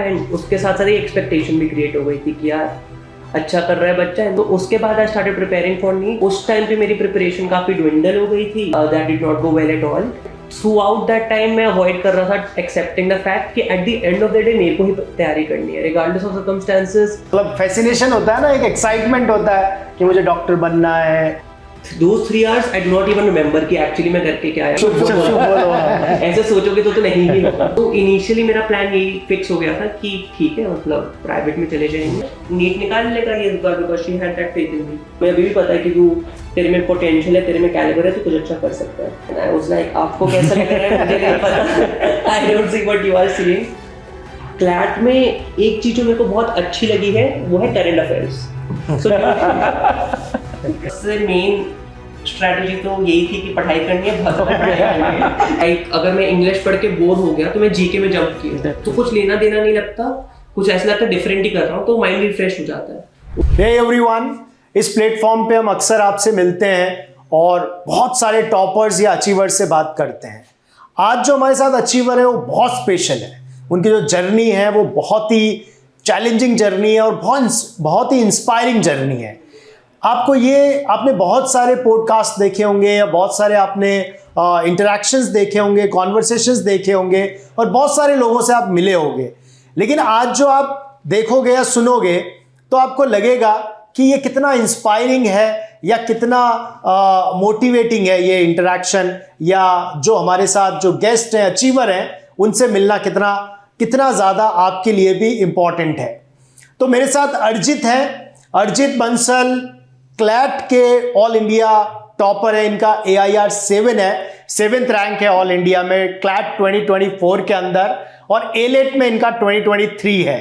And उसके साथ साथ एक्सपेक्टेशन भी क्रिएट हो गई थी कि यार अच्छा कर रहा है बच्चा। तो उसके बाद I started preparing for NEET. उस टाइम पे मेरी प्रिपरेशन काफी ड्विंडल हो गई थी, that did not go well at all. Throughout that time मैं अवॉइड कर रहा था एक्सेप्टिंग द फैक्ट कि at the end of the day मेरे को ही तैयारी करनी है रिगार्डलेस ऑफ सर्कमस्टेंसेस। मतलब फैसिनेशन होता है ना, एक एक्साइटमेंट होता है कि मुझे डॉक्टर बनना है। Those 3 hours I do not even remember कि एक्चुअली मैं करके क्या आया। ऐसे सोचोगे तो नहीं ही होगा। तो इनिशियली मेरा प्लान यही फिक्स हो गया था कि ठीक है मतलब प्राइवेट में चले जाएंगे, नीट निकाल लेगा ये because she had that faith in me. मुझे अभी भी पता है कि तू तेरे में पोटेंशियल है, तेरे में कैलिबर है, तो कुछ अच्छा कर सकता है। एंड आई वाज लाइक आपको कैसा लग रहा है मुझे नहीं पता, I don't see what you are seeing. CLAT में एक चीज जो मेरे को बहुत अच्छी लगी है वो है करंट अफेयर्स। सबसे मेन स्ट्रैटेजी तो यही थी कि पढ़ाई करनी है, बहुत पढ़ाई करनी है। अगर मैं इंग्लिश पढ़ के बोर हो गया तो मैं जीके में जंप किया, तो कुछ लेना देना नहीं लगता, कुछ ऐसा लगता है डिफरेंट ही कर रहा हूँ, तो माइंड रिफ्रेश हो जाता है। हे एवरीवन, इस प्लेटफॉर्म पे हम अक्सर आपसे मिलते हैं और बहुत सारे टॉपर्स या अचीवर्स से बात करते हैं। आज जो हमारे साथ अचीवर है वो बहुत स्पेशल है। उनकी जो जर्नी है वो बहुत ही चैलेंजिंग जर्नी है और बहुत ही इंस्पायरिंग जर्नी है। आपने बहुत सारे पॉडकास्ट देखे होंगे या बहुत सारे आपने इंटरैक्शंस देखे होंगे, कॉन्वर्सेशंस देखे होंगे और बहुत सारे लोगों से आप मिले होंगे, लेकिन आज जो आप देखोगे या सुनोगे तो आपको लगेगा कि ये कितना इंस्पायरिंग है या कितना मोटिवेटिंग है ये इंटरैक्शन, या जो हमारे साथ जो गेस्ट हैं, अचीवर हैं, उनसे मिलना कितना ज़्यादा आपके लिए भी इम्पॉर्टेंट है। तो मेरे साथ अर्जित है, अर्जित बंसल क्लैट के ऑल इंडिया टॉपर है। इनका AIR 7 है, 7th रैंक है ऑल इंडिया में क्लैट 2024 के अंदर, और ALET में इनका 2023 है।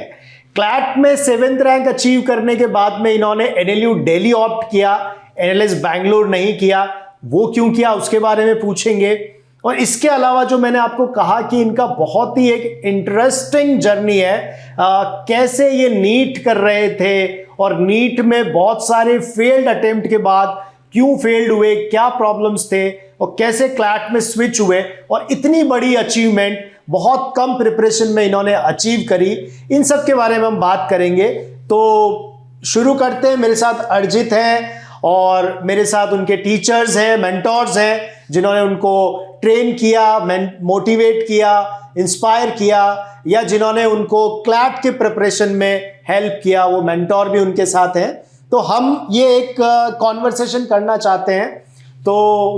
क्लैट में 7th रैंक अचीव करने के बाद में इन्होंने NLU दिल्ली ऑप्ट किया, NLS बैंगलोर नहीं किया। वो क्यों किया उसके बारे में पूछेंगे। और इसके अलावा जो मैंने आपको कहा कि इनका बहुत ही एक इंटरेस्टिंग जर्नी है, कैसे ये नीट कर रहे थे और नीट में बहुत सारे फेल्ड अटेम्प्ट के बाद क्यों फेल्ड हुए, क्या प्रॉब्लम्स थे और कैसे क्लैट में स्विच हुए और इतनी बड़ी अचीवमेंट बहुत कम प्रिपरेशन में इन्होंने अचीव करी। इन सब के बारे में हम बात करेंगे। तो शुरू करते हैं। मेरे साथ अर्जित हैं और मेरे साथ उनके टीचर्स हैं, मेंटोर्स हैं, जिन्होंने उनको ट्रेन किया, मोटिवेट किया, इंस्पायर किया, या जिन्होंने उनको क्लैट के प्रिपरेशन में हेल्प किया, वो मेंटोर भी उनके साथ हैं। तो हम ये एक कॉन्वर्सेशन करना चाहते हैं। तो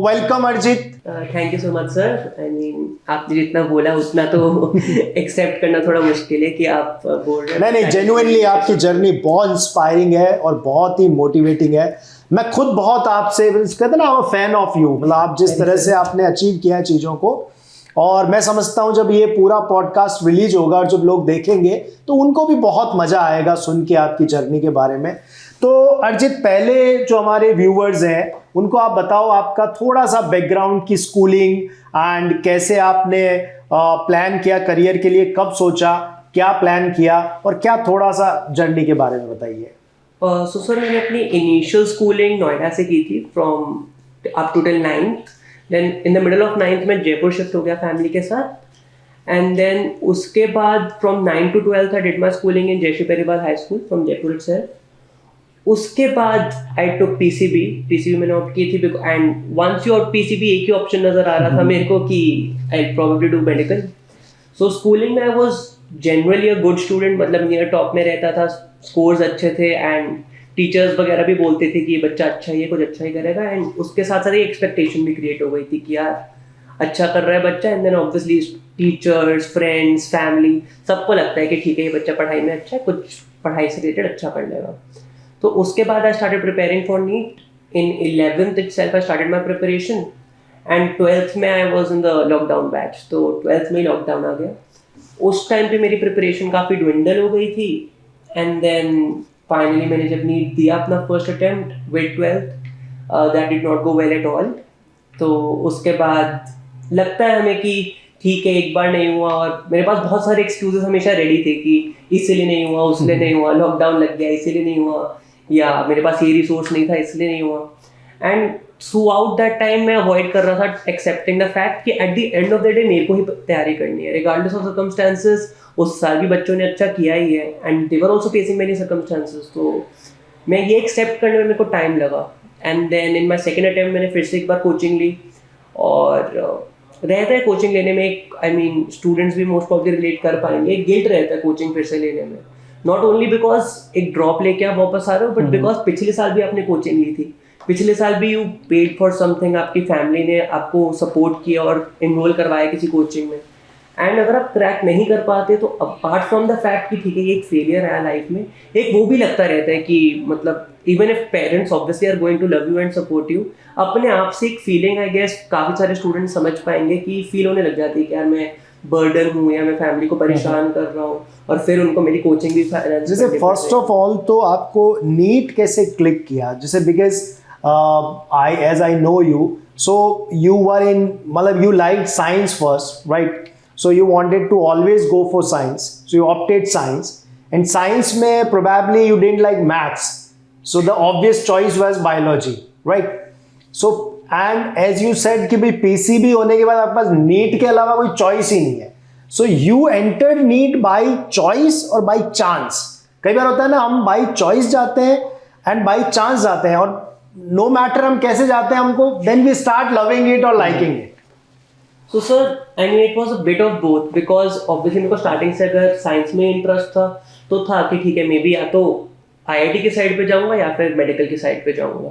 वेलकम अर्जित। Thank you so much sir. I mean आपने जितना बोला उतना तो एक्सेप्ट करना थोड़ा मुश्किल है कि आप बोल रहे हैं। नहीं, जेन्युइनली आपकी जर्नी बहुत इंस्पायरिंग है और बहुत ही मोटिवेटिंग है। मैं खुद बहुत आपसे कहते हैं ना, I am fan of you. मतलब आप जिस तरह से आपने अचीव किया है चीज़ों को, और मैं समझता हूं जब ये पूरा पॉडकास्ट रिलीज होगा और जब लोग देखेंगे तो उनको भी बहुत मज़ा आएगा सुन के आपकी जर्नी के बारे में। तो अर्जित, पहले जो हमारे व्यूवर्स हैं उनको आप बताओ आपका थोड़ा सा बैकग्राउंड की स्कूलिंग एंड कैसे आपने प्लान किया करियर के लिए, कब सोचा, क्या प्लान किया, और क्या थोड़ा सा जर्नी के बारे में बताइए। सो सर मैंने अपनी इनिशियल स्कूलिंग नोएडा से की थी, from up to till 9th। Then in the middle of 9th में जयपुर शिफ्ट हो गया फैमिली के साथ। एंड देन उसके बाद from 9th to 12th I did my schooling in Jayshree Periwal high school from Jaipur itself. उसके बाद आई टुक पीसीबी मैंने ऑप्ट की थी, and once you opt PCB एक ही ऑप्शन नजर आ रहा था मेरे को कि I probably do medical. So schooling में I was generally a good student, मतलब नियर टॉप में रहता था, स्कोर्स अच्छे थे, एंड टीचर्स वगैरह भी बोलते थे कि ये बच्चा अच्छा ही है, कुछ अच्छा ही करेगा। एंड उसके साथ साथ एक्सपेक्टेशन भी क्रिएट हो गई थी कि यार अच्छा कर रहा है बच्चा। And then obviously teachers, friends, family, सबको लगता है कि ठीक है ये बच्चा पढ़ाई में अच्छा है, कुछ पढ़ाई से रिलेटेड अच्छा कर लेगा। तो उसके बाद I started preparing for NEET. In 11th itself I started my preparation, and 12th में I was in the lockdown batch. तो 12th में ही लॉकडाउन आ गया। उस टाइम पे मेरी प्रिपरेशन काफ़ी ड्विंडल हो गई थी। एंड देन फाइनली मैंने जब नीट दिया अपना first attempt with 12th, that did not go well at all. तो उसके बाद लगता है हमें कि ठीक है एक बार नहीं हुआ, और मेरे पास बहुत सारे एक्सक्यूजेस हमेशा रेडी थे कि इसलिए नहीं हुआ, उसलिए नहीं हुआ, लॉकडाउन लग गया इसलिए नहीं हुआ, या मेरे पास ये रिसोर्स नहीं था इसलिए नहीं हुआ। And through out that time मैं अवॉइड कर रहा था एक्सेप्टिंग द फैक्ट कि at the end of the day मेरे को ही तैयारी करनी है रिगार्डलेस ऑफ सर्कमस्टेंसेस। उस साल भी बच्चों ने अच्छा किया ही है and they were also facing many circumstances. तो मैं ये एक्सेप्ट करने में मेरे को टाइम लगा and then in my second attempt मैंने फिर से एक बार कोचिंग ली। और रहता है कोचिंग लेने में एक आई मीन स्टूडेंट्स भी मोस्ट प्रॉब्ली रिलेट कर पाएंगे, एक गिल्ट रहता है कोचिंग फिर से लेने में। नॉट ओनली बिकॉज एक ड्रॉप लेके आप वापस आ रहे हो बट बिकॉज पिछले साल भी आपने कोचिंग ली थी, पिछले साल भी यू पेड फॉर समथिंग, आपकी फैमिली ने आपको सपोर्ट किया और इनरोल करवाया किसी कोचिंग में। एंड अगर आप क्रैक नहीं कर पाते तो अपार्ट फ्रॉम द फैक्ट कि ठीक है ये एक फेलियर है लाइफ में, एक वो भी लगता रहता है कि मतलब even if parents obviously are going to love you and support you, अपने आप से एक फीलिंग आई गेस काफ़ी सारे स्टूडेंट समझ पाएंगे कि फील होने लग जाती है कि यार मैं बर्डन हूँ या मैं फैमिली को परेशान कर रहा हूँ, और फिर उनको मेरी कोचिंग भी जैसे फर्स्ट ऑफ ऑल तो आपको नीट कैसे क्लिक किया? जैसे because I know you, so you were in मतलब you like science first, right? So you wanted to always go for science, so you opted science, and science में probably you didn't like maths, so the obvious choice was biology, right? So and as you said कि भाई PCB होने के बाद आपके पास NEET के अलावा कोई choice ही नहीं है, so you entered NEET by choice और by chance। कई बार होता है ना हम by choice जाते हैं and by chance जाते हैं, और no matter हम कैसे जाते हैं हमको then we start loving it or liking it। तो sir I mean it was a bit of both because obviously मेरे को स्टार्टिंग से अगर साइंस में इंटरेस्ट था तो था कि ठीक है मे बी या तो आईआईटी की साइड पे जाऊंगा या फिर मेडिकल की साइड पे जाऊंगा।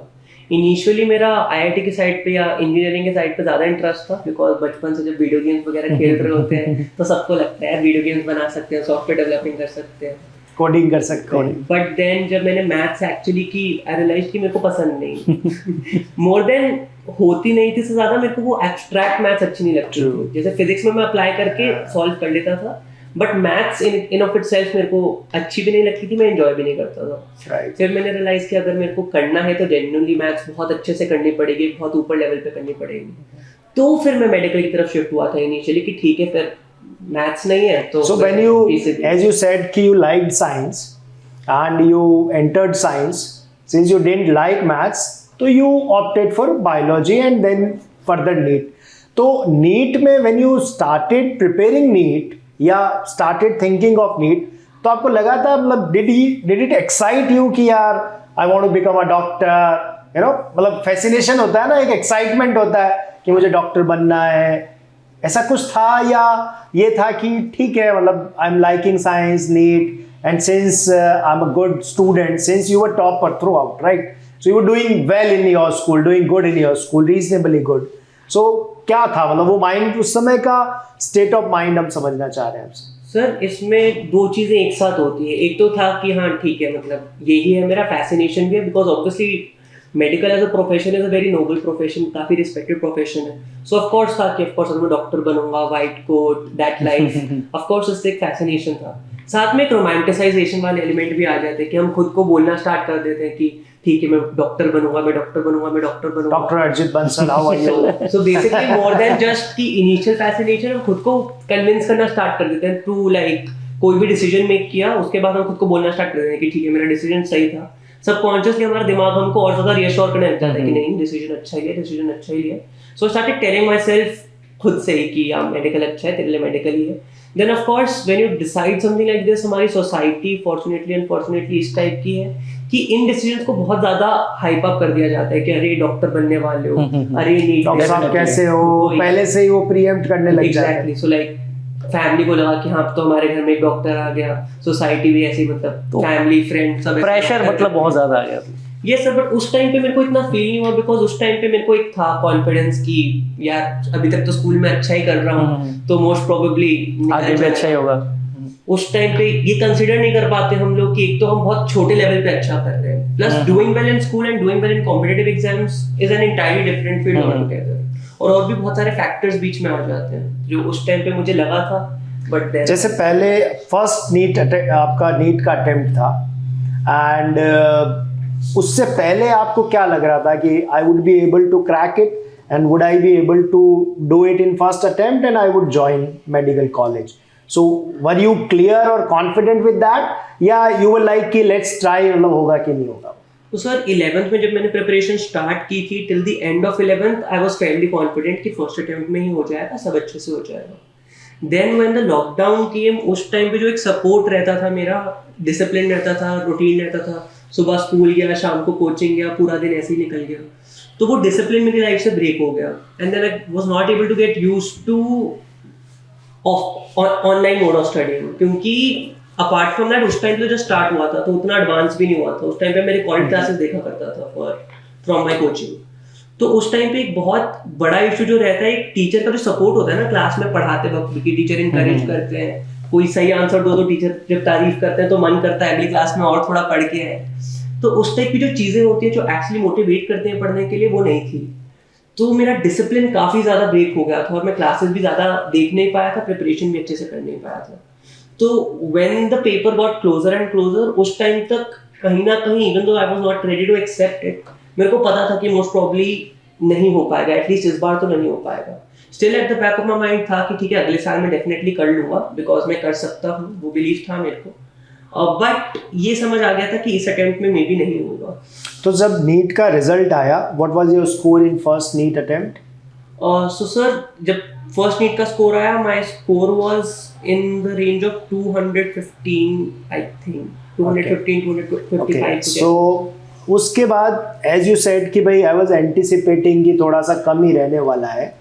इनिशियली मेरा आईआईटी की साइड पे या इंजीनियरिंग की साइड पे ज़्यादा इंटरेस्ट था बिकॉज बचपन से जब वीडियो गेम्स वगैरह खेल रहे होते हैं तो सबको लगता है वीडियो गेम्स बना सकते हैं, सॉफ्टवेयर डेवलपिंग कर सकते हैं, कोडिंग कर सकते हैं। बट देन जब मैंने मैथ्स एक्चुअली की आई रियलाइज कि मेरे को पसंद नहीं मोर देन होती नहीं थी से ज़्यादा मेरे को वो एब्स्ट्रैक्ट मैथ्स अच्छी नहीं लगती थी। जैसे फिजिक्स में मैं अप्लाई करके सॉल्व कर लेता था but maths in of itself मेरे को अच्छी भी नहीं लगती थी, मैं एंजॉय भी नहीं करता था। फिर मैंने रियलाइज किया अगर मेरे को करना है तो जेन्युइनली मैथ्स बहुत अच्छे से करनी पड़ेगी, बहुत ऊपर लेवल पे करनी पड़ेगी। तो फिर मैं मेडिकल की तरफ शिफ्ट हुआ था इनिशियली कि ठीक है फिर मैथ्स नहीं है तो। So when you, as you said कि you liked science and you entered science, since you didn't like maths, so you opted for biology and then further NEET. तो NEET में when you started preparing NEET या started thinking of NEET, तो आपको लगा था मतलब did it excite you कि यार I want to become a doctor, you know, मतलब fascination होता है ना, एक excitement होता है कि मुझे डॉक्टर बनना है, ऐसा कुछ था? या ये था कि ठीक है मतलब I am liking science NEET and since I am a good student, since you were topper throughout, right? So you were doing well in your school, doing good in your school, reasonably good. So क्या था मतलब वो mind, उस समय का state of mind हम समझना चाह रहे हैं आपसे। सर इसमें दो चीज़ें एक साथ होती है। एक तो था कि हाँ ठीक है मतलब यही है मेरा फैसिनेशन भी है because obviously medical as a profession is a very noble profession, काफ़ी रिस्पेक्टेड प्रोफेशन है। सो ऑफकोर्स था कि ऑफकोर्स अगर मैं डॉक्टर बनूंगा, white coat, that life, of course उससे एक फैसिनेशन था। साथ में एक रोमांटिसाइजेशन वाले एलिमेंट भी आ जाते हैं कि हम खुद को बोलना स्टार्ट कर देते हैं कि ठीक है मैं डॉक्टर बनूंगा, मैं डॉक्टर बनूंगा, मैं डॉक्टर बनूंगा। Doctor Arjit Bansal, how are you? So basically more than just की इनिशियल फैसिनेशन, हम खुद को कन्विंस करना स्टार्ट कर देते हैं थ्रू लाइक कोई भी डिसीजन मेक किया उसके बाद हम खुद को बोलना स्टार्ट कर देते हैं कि ठीक है मेरा डिसीजन सही था। सबकॉन्शियसली हमारा दिमाग हमको और ज़्यादा रियश्योर करने लग जाता है कि नहीं डिसीजन अच्छा ही है, डिसीजन अच्छा ही है। So started telling my self खुद से ही कि यार मेडिकल अच्छा है, तेरे लिए मेडिकल ही है। Then of course when you decide something like this, हमारी सोसाइटी फॉर्चुनेटली अनफॉर्चुनेटली इस टाइप की है कि इन डिसीजंस को बहुत ज़्यादा हाइप अप कर दिया जाता है कि अरे डॉक्टर बनने वाले हो, अरे नीट डॉक्टर साहब कैसे हो, पहले से ही वो प्रीएम्प्ट करने लग जाते हैं। एग्जैक्टली। सो लाइक फैमिली को लगा कि हाँ तो हमारे घर में एक डॉक्टर आ गया, सोसाइटी भी ऐसी मतलब फैमिली फ्रेंड सब प्रेशर मतलब बहुत ज्यादा आ गया ये सब। बट उस टाइम पे मेरे को इतना फील नहीं हुआ बिकॉज उस टाइम पे मेरे को एक था कॉन्फिडेंस कि यार अभी तक तो स्कूल में अच्छा ही कर रहा हूँ तो मोस्ट प्रोबेबली आगे भी अच्छा ही होगा। उस टाइम पे ये कंसीडर नहीं कर पाते हम लोग कि एक तो हम बहुत छोटे लेवल पे अच्छा कर रहे हैं, plus doing well in school and doing well in competitive exams is an entirely different field all together. और भी बहुत सारे फैक्टर्स बीच में आ जाते हैं जो उस टाइम पे मुझे लगा था। बट जैसे पहले फर्स्ट नीट आपका नीट का अटेम्प्ट था एंड उससे पहले आपको क्या लग रहा था कि I would be able to crack it and would I be able to do it in first attempt and I would join medical college? So were you clear और कॉन्फिडेंट विद दैट या you were like कि let's try, मतलब होगा कि नहीं होगा? तो sir 11th में जब मैंने प्रिपरेशन स्टार्ट की थी till the end of 11th I was Fairlie confident कि फर्स्ट अटेम्प्ट में ही हो जाएगा, सब अच्छे से हो जाएगा। देन व्हेन द लॉकडाउन केम, उस टाइम पे जो एक सपोर्ट रहता था मेरा, डिसिप्लिन रहता था, रूटीन रहता था, सुबह स्कूल गया, शाम को कोचिंग गया, पूरा दिन ऐसे ही निकल गया, तो वो डिसिप्लिन मेरी लाइफ से ब्रेक हो गया। And then I was not able to get used to online mode of studying, क्योंकि अपार्ट फ्रॉम दैट उस टाइम पे जो स्टार्ट हुआ था तो उतना एडवांस भी नहीं हुआ था। उस टाइम पे मेरे कॉलेज क्लासेस देखा करता था फ्रॉम माय कोचिंग। तो उस टाइम पे एक बहुत बड़ा इशू जो रहता है, एक टीचर का जो सपोर्ट होता है ना क्लास में पढ़ाते वक्त कि टीचर इंकरेज करते हैं, कोई सही आंसर दो तो टीचर जब तारीफ करते हैं तो मन करता है अगली क्लास में और थोड़ा पढ़ के आए। तो उस टाइप की जो चीज़ें होती है जो एक्चुअली मोटिवेट करते हैं पढ़ने के लिए, वो नहीं थी। तो मेरा डिसिप्लिन काफ़ी ज़्यादा ब्रेक हो गया था और मैं क्लासेस भी ज़्यादा देख नहीं पाया था, प्रिपरेशन भी अच्छे से कर नहीं पाया था। तो when the paper got closer and closer, उस टाइम तक कहीं ना कहीं even though I was not ready to accept it, मेरे को पता था कि मोस्ट प्रॉब्ली नहीं हो पाएगा, एटलीस्ट इस बार तो नहीं हो पाएगा। Still at the back of my mind था कि ठीक है अगले साल में डेफिनेटली कर लूँगा, बिकॉज मैं कर सकता हूँ, वो बिलीव था मेरे को। बट ये समझ आ गया था कि इस अटेम्प्ट में मे बी नहीं होगा। तो जब नीट का रिजल्ट आया, what was your score in first NEET attempt? So sir जब फर्स्ट नीट का स्कोर आया, my score was in the range of 215 I think, 215 255। सो उसके बाद एज यू सेड कि भाई आई वाज एंटिसिपेटिंग कि थोड़ा सा कम ही रहने वाला है।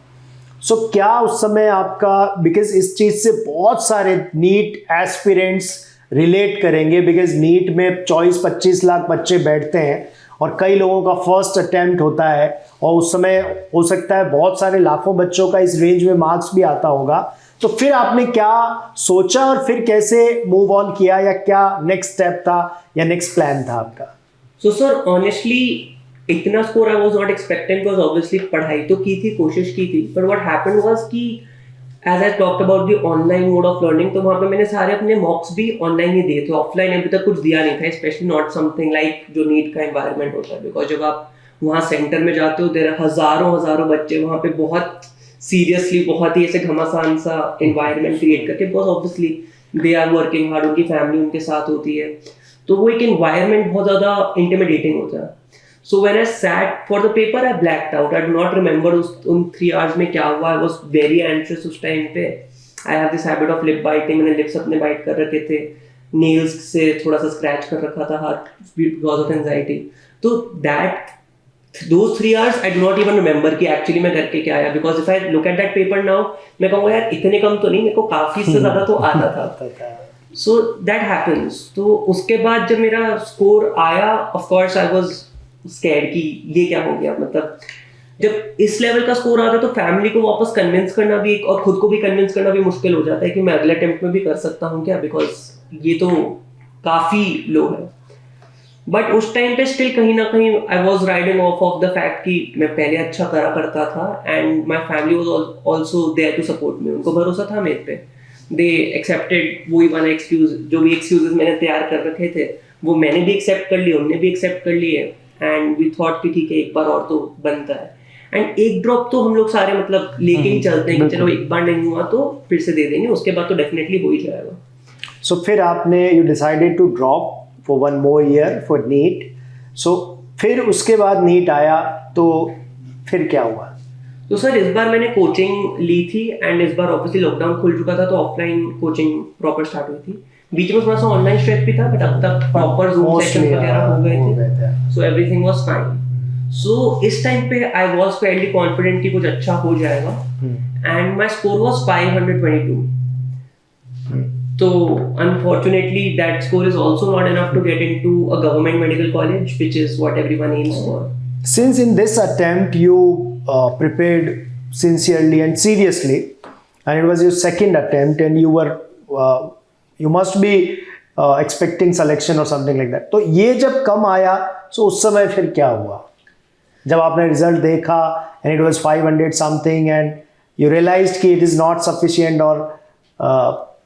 सो क्या उस समय आपका, बिकॉज इस चीज़ से बहुत सारे नीट एस्पिरेंट्स रिलेट करेंगे, बिकॉज नीट में 24-25 लाख बच्चे बैठते हैं और कई लोगों का फर्स्ट अटेम्प्ट होता है और उस समय हो सकता है बहुत सारे लाखों बच्चों का इस रेंज में मार्क्स भी आता होगा। तो फिर आपने क्या सोचा और फिर कैसे मूव ऑन किया, या क्या नेक्स्ट स्टेप था या नेक्स्ट प्लान था आपका? सो सर ऑनेस्टली इतना score I was not expecting, because obviously पढ़ाई तो की थी, कोशिश की थी, पर व्हाट हैपेंड वाज कि as I talked about the online mode of learning, तो वहाँ पे मैंने सारे अपने मॉक्स भी ऑनलाइन ही दिए थे, ऑफलाइन अभी तक कुछ दिया नहीं था, स्पेशली नॉट समथिंग लाइक जो नीट का एनवायरनमेंट होता है। बिकॉज जब आप वहाँ सेंटर में जाते हो, देर हज़ारों बच्चे वहाँ पे बहुत सीरियसली, बहुत ही ऐसे घमासान सा एनवायरनमेंट क्रिएट करके, because obviously they are working hard, उनकी फैमिली उनके साथ होती है, तो वो एक एनवायरनमेंट बहुत ज़्यादा इंटिमिडेटिंग होता है। So when I sat for the paper, I blacked out. I do not remember उन 3 hours में क्या हुआ. I was very anxious उस टाइम पे. I have this habit of lip biting. मैंने lips अपने bite कर रखे थे. Nails से थोड़ा सा scratch कर रखा था हाथ because of anxiety. तो those 3 hours I do not even remember कि actually मैं करके क्या आया. Because if I look at that paper now, मैं कहूँगा यार इतने कम तो नहीं, मेरे को काफ़ी से ज़्यादा तो आता था. So that happens. तो उसके बाद जब मेरा score आया, of course I was scared कि ये क्या हो गया। मतलब जब इस लेवल का स्कोर आता है तो फैमिली को वापस कन्विंस करना भी और खुद को भी कन्विंस करना भी मुश्किल हो जाता है कि मैं अगले अटेम्प्ट में भी कर सकता हूँ क्या, बिकॉज ये तो काफ़ी लो है। बट उस टाइम पे स्टिल कहीं ना कहीं I was riding off the fact कि मैं पहले अच्छा करा करता था and my family was also there to support me. उनको भरोसा था मेरे पे, दे एक्सेप्टेड वही वाला एक्सक्यूज, जो भी एक्सक्यूजेस मैंने तैयार कर रखे थे वो मैंने भी एक्सेप्ट कर लिए, उन्होंने भी एक्सेप्ट कर लिए एंड वी थॉट कि ठीक है एक बार और तो बनता है। एंड एक ड्रॉप तो हम लोग सारे मतलब लेके ही चलते हैं कि चलो एक बार नहीं हुआ तो फिर से दे देंगे, उसके बाद तो डेफिनेटली हो ही जाएगा। सो फिर आपने you decided to drop for 1 more year for NEET. So फिर उसके बाद नीट आया तो फिर क्या हुआ? तो सर इस बार मैंने कोचिंग ली थी एंड इस बार ऑब्वियसली लॉकडाउन खुल चुका था तो ऑफलाइन कोचिंग प्रॉपर स्टार्ट हुई थी। बीच में थोड़ा सा ऑनलाइन स्ट्रेच भी था बट अब तक प्रॉपर जूम सेशन वगैरह हो गए थे, सो एवरीथिंग वाज फाइन। सो इस टाइम पे आई वाज फेयरली कॉन्फिडेंट कि कुछ अच्छा हो जाएगा एंड माय स्कोर वाज 522। तो unfortunately that score is also not enough to get into a government medical college which is what everyone aims for. Since in this attempt you prepared sincerely and seriously and it was your second attempt and you must be expecting selection or something like that, तो ये जब कम आया तो उस समय फिर क्या हुआ जब आपने रिजल्ट देखा and it was 500 something and you realized कि it is not sufficient or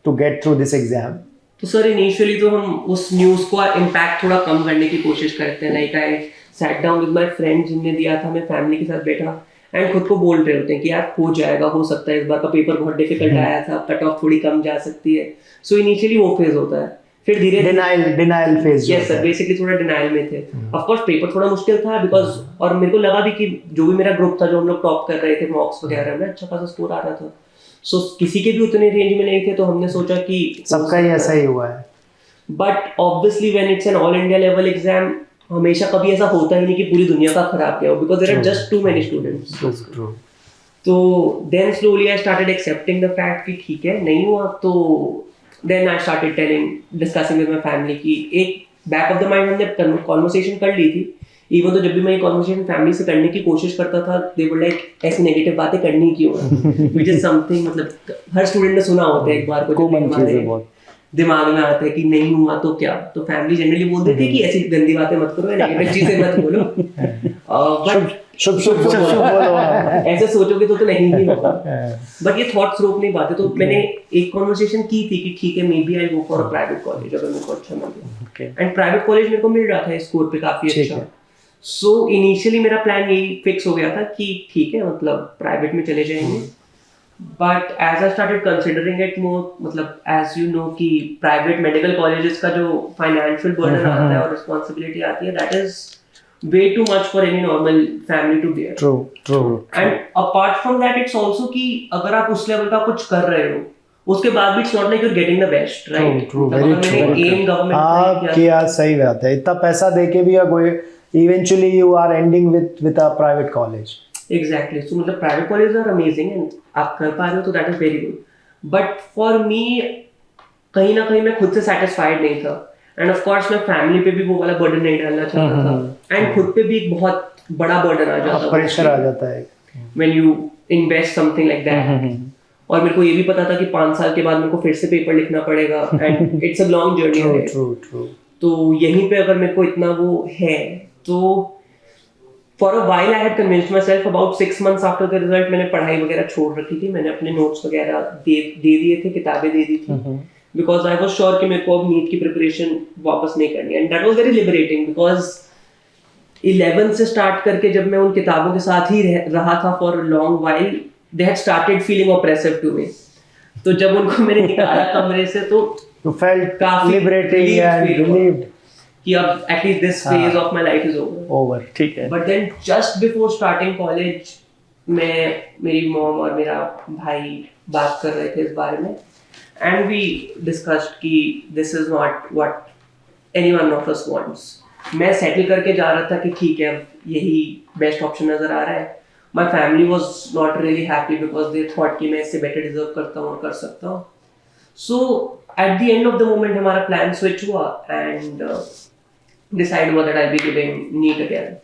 to get through this exam? तो सर इनिशियली तो हम उस न्यूज़ को इम्पैक्ट थोड़ा कम करने की कोशिश करते हैं। Like I sat down with my friends जिनने दिया था, मैं फैमिली के साथ बैठा एंड खुद को बोल रहे होते हैं कि यार हो जाएगा, हो सकता है, इस बार का पेपर बहुत डिफिकल्ट आया था, कट ऑफ थोड़ी कम जा सकती है। सो इनिशियली वो फेज होता है। फिर धीरे denial phase. Yes sir, basically थोड़ा डिनाइल में थे। ऑफ कोर्स पेपर थोड़ा मुश्किल था बिकॉज, और मेरे को लगा भी कि जो भी मेरा ग्रुप था, जो हम लोग टॉप कर रहे थे मॉक्स वगैरह में, अच्छा खासा स्कोर आ रहा था। सो किसी के भी उतने रेंज में नहीं थे, तो हमने सोचा कि सबका ही ऐसा ही हुआ है। But obviously when it's an all India level exam, हमेशा कभी ऐसा होता ही नहीं कि पूरी दुनिया का खराब गया हो, because there are just too many students. तो then slowly I started accepting the fact कि ठीक है नहीं हुआ, तो then I started discussing with my family की एक बैक ऑफ द माइंड हमने कॉन्वर्सेशन कर ली थी। इवन तो जब भी मैं ये कॉन्वर्सेशन फैमिली से करने की कोशिश करता था, दे वर लाइक ऐसी नेगेटिव बातें करनी क्यों है, व्हिच इज समथिंग, मतलब हर स्टूडेंट ने सुना होता है एक बार को, कॉमन चीज है बहुत, दिमाग में आता है कि नहीं हुआ तो क्या, तो फैमिली जनरली बोल देती है कि ऐसी गंदी बातें मत करो, नेगेटिव चीजें मत बोलो, बट शुभ बोलो। ऐसे सोचोगे तो नहीं ही होगा। बट ये थॉट्स रोक नहीं पाते। तो मैंने एक कॉन्वर्सेशन की थी कि ठीक है, maybe I go for a private college अगर मेरे को अच्छा मिल गया, एंड प्राइवेट कॉलेज मेरे को मिल रहा था स्कोर पे काफी अच्छा। सो इनिशियली मेरा प्लान यही फिक्स हो गया था कि ठीक है, मतलब प्राइवेट में चले जाएंगे। But as I started considering it more, मतलब एज यू नो कि प्राइवेट मेडिकल कॉलेजेस का जो फाइनेंशियल बर्डन आता है और रिस्पॉन्सिबिलिटी आती है, that is way too much for any normal family to bear. True. And apart from that, it's also कि अगर आप उस लेवल का कुछ कर रहे हो, उसके बाद भी it's not like you're getting the best, right? True. Very true. हाँ, किया सही बात है। इतना पैसा देके भी eventually you are ending with a private college. Exactly. So मतलब private colleges are amazing and आप कर पा रहे हो तो that is very good. But for me, कहीं ना कहीं मैं खुद से satisfied नहीं था। एंड ऑफ कोर्स मैं फैमिली पे भी वो वाला बर्डन नहीं डालना चाहता था, एंड खुद पे भी एक बहुत बड़ा बर्डन आ जाता है, प्रेशर आ जाता है when you invest something like that. और मेरे को ये भी पता था कि 5 साल के बाद मेरे को फिर से पेपर लिखना पड़ेगा, and it's a long journey. True. तो यहीं पे अगर मेरे को इतना वो है, तो for a while I had convinced my self, about 6 months after the result मैंने पढ़ाई वगैरह छोड़ रखी थी, मैंने अपने नोट्स वगैरह दे दिए थे, किताबें दे दी थी, बिकॉज आई वॉज श्योर कि मेरे को अब नीट की प्रिपरेशन वापस नहीं करनी है। And that was very liberating, because 11 से स्टार्ट करके जब मैं उन किताबों के साथ ही रहा था for long while, they had started feeling oppressive to me. तो जब उनको मैंने निकाला कमरे से, तो काफी लिबरेटिंग एंड रिलीव्ड कि अब at least this phase of my life is over. ठीक है। But then just before starting college, मेरी मॉम और मेरा भाई बात कर रहे थे इस बारे में, and we discussed कि this is not what anyone of us wants. मैं settle करके जा रहा था कि ठीक है, अब यही best option नजर आ रहा है। My family was not really happy because they thought कि मैं इससे better deserve करता हूँ और कर सकता हूँ। So at the end of the moment हमारा plan switch हुआ and decide हुआ that I'll be giving NEET again.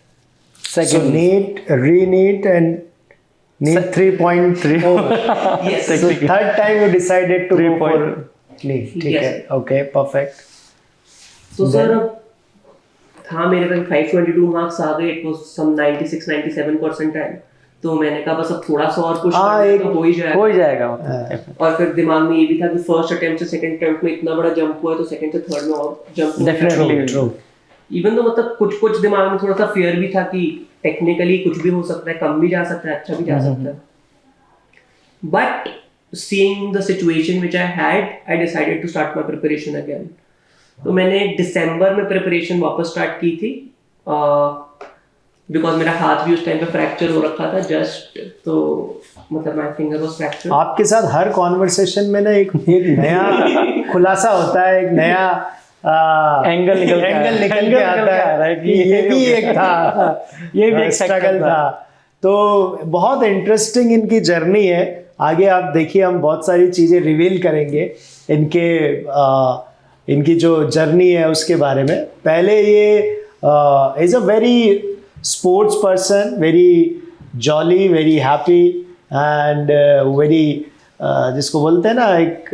So NEET, re-NEET and NEET 3.0. Yes. So third time you decided to go for NEET. ठीक है, okay, perfect. So sir, था मेरे पास 522 marks आ गए, it was some 96-97 percentile. तो मैंने कहा बस अब थोड़ा सा और पुश करना तो हो ही जाएगा। और फिर दिमाग में ये भी था कि फर्स्ट अटेम्प्ट से सेकंड अटेम्प्ट में इतना बड़ा जंप हुआ है, तो सेकंड से थर्ड में और जंप डेफिनेटली। इवन तो मतलब कुछ दिमाग में थोड़ा सा फियर भी था कि टेक्निकली कुछ भी हो सकता है, कम भी जा सकता है, अच्छा भी जा सकता है। But seeing the situation which I had, I decided to start my preparation again. तो मैंने दिसंबर में प्रिपरेशन वापस स्टार्ट की थी, बिकॉज मेरा हाथ भी उस टाइम पे फ्रैक्चर हो रखा था जस्ट, तो मतलब माय फिंगर वाज फ्रैक्चर। आपके साथ हर कॉन्वर्सेशन में ना एक नया खुलासा होता है, एक नया एंगल निकल के आता है कि ये भी एक था, ये भी एक स्ट्रगल था। तो बहुत इंटरेस्टिंग इनकी जर्नी है। आगे आप देखिए, हम बहुत सारी चीज़ें रिवील करेंगे इनकी जो जर्नी है उसके बारे में। पहले ये is a very sports person, very jolly, very happy and very, जिसको बोलते हैं ना, एक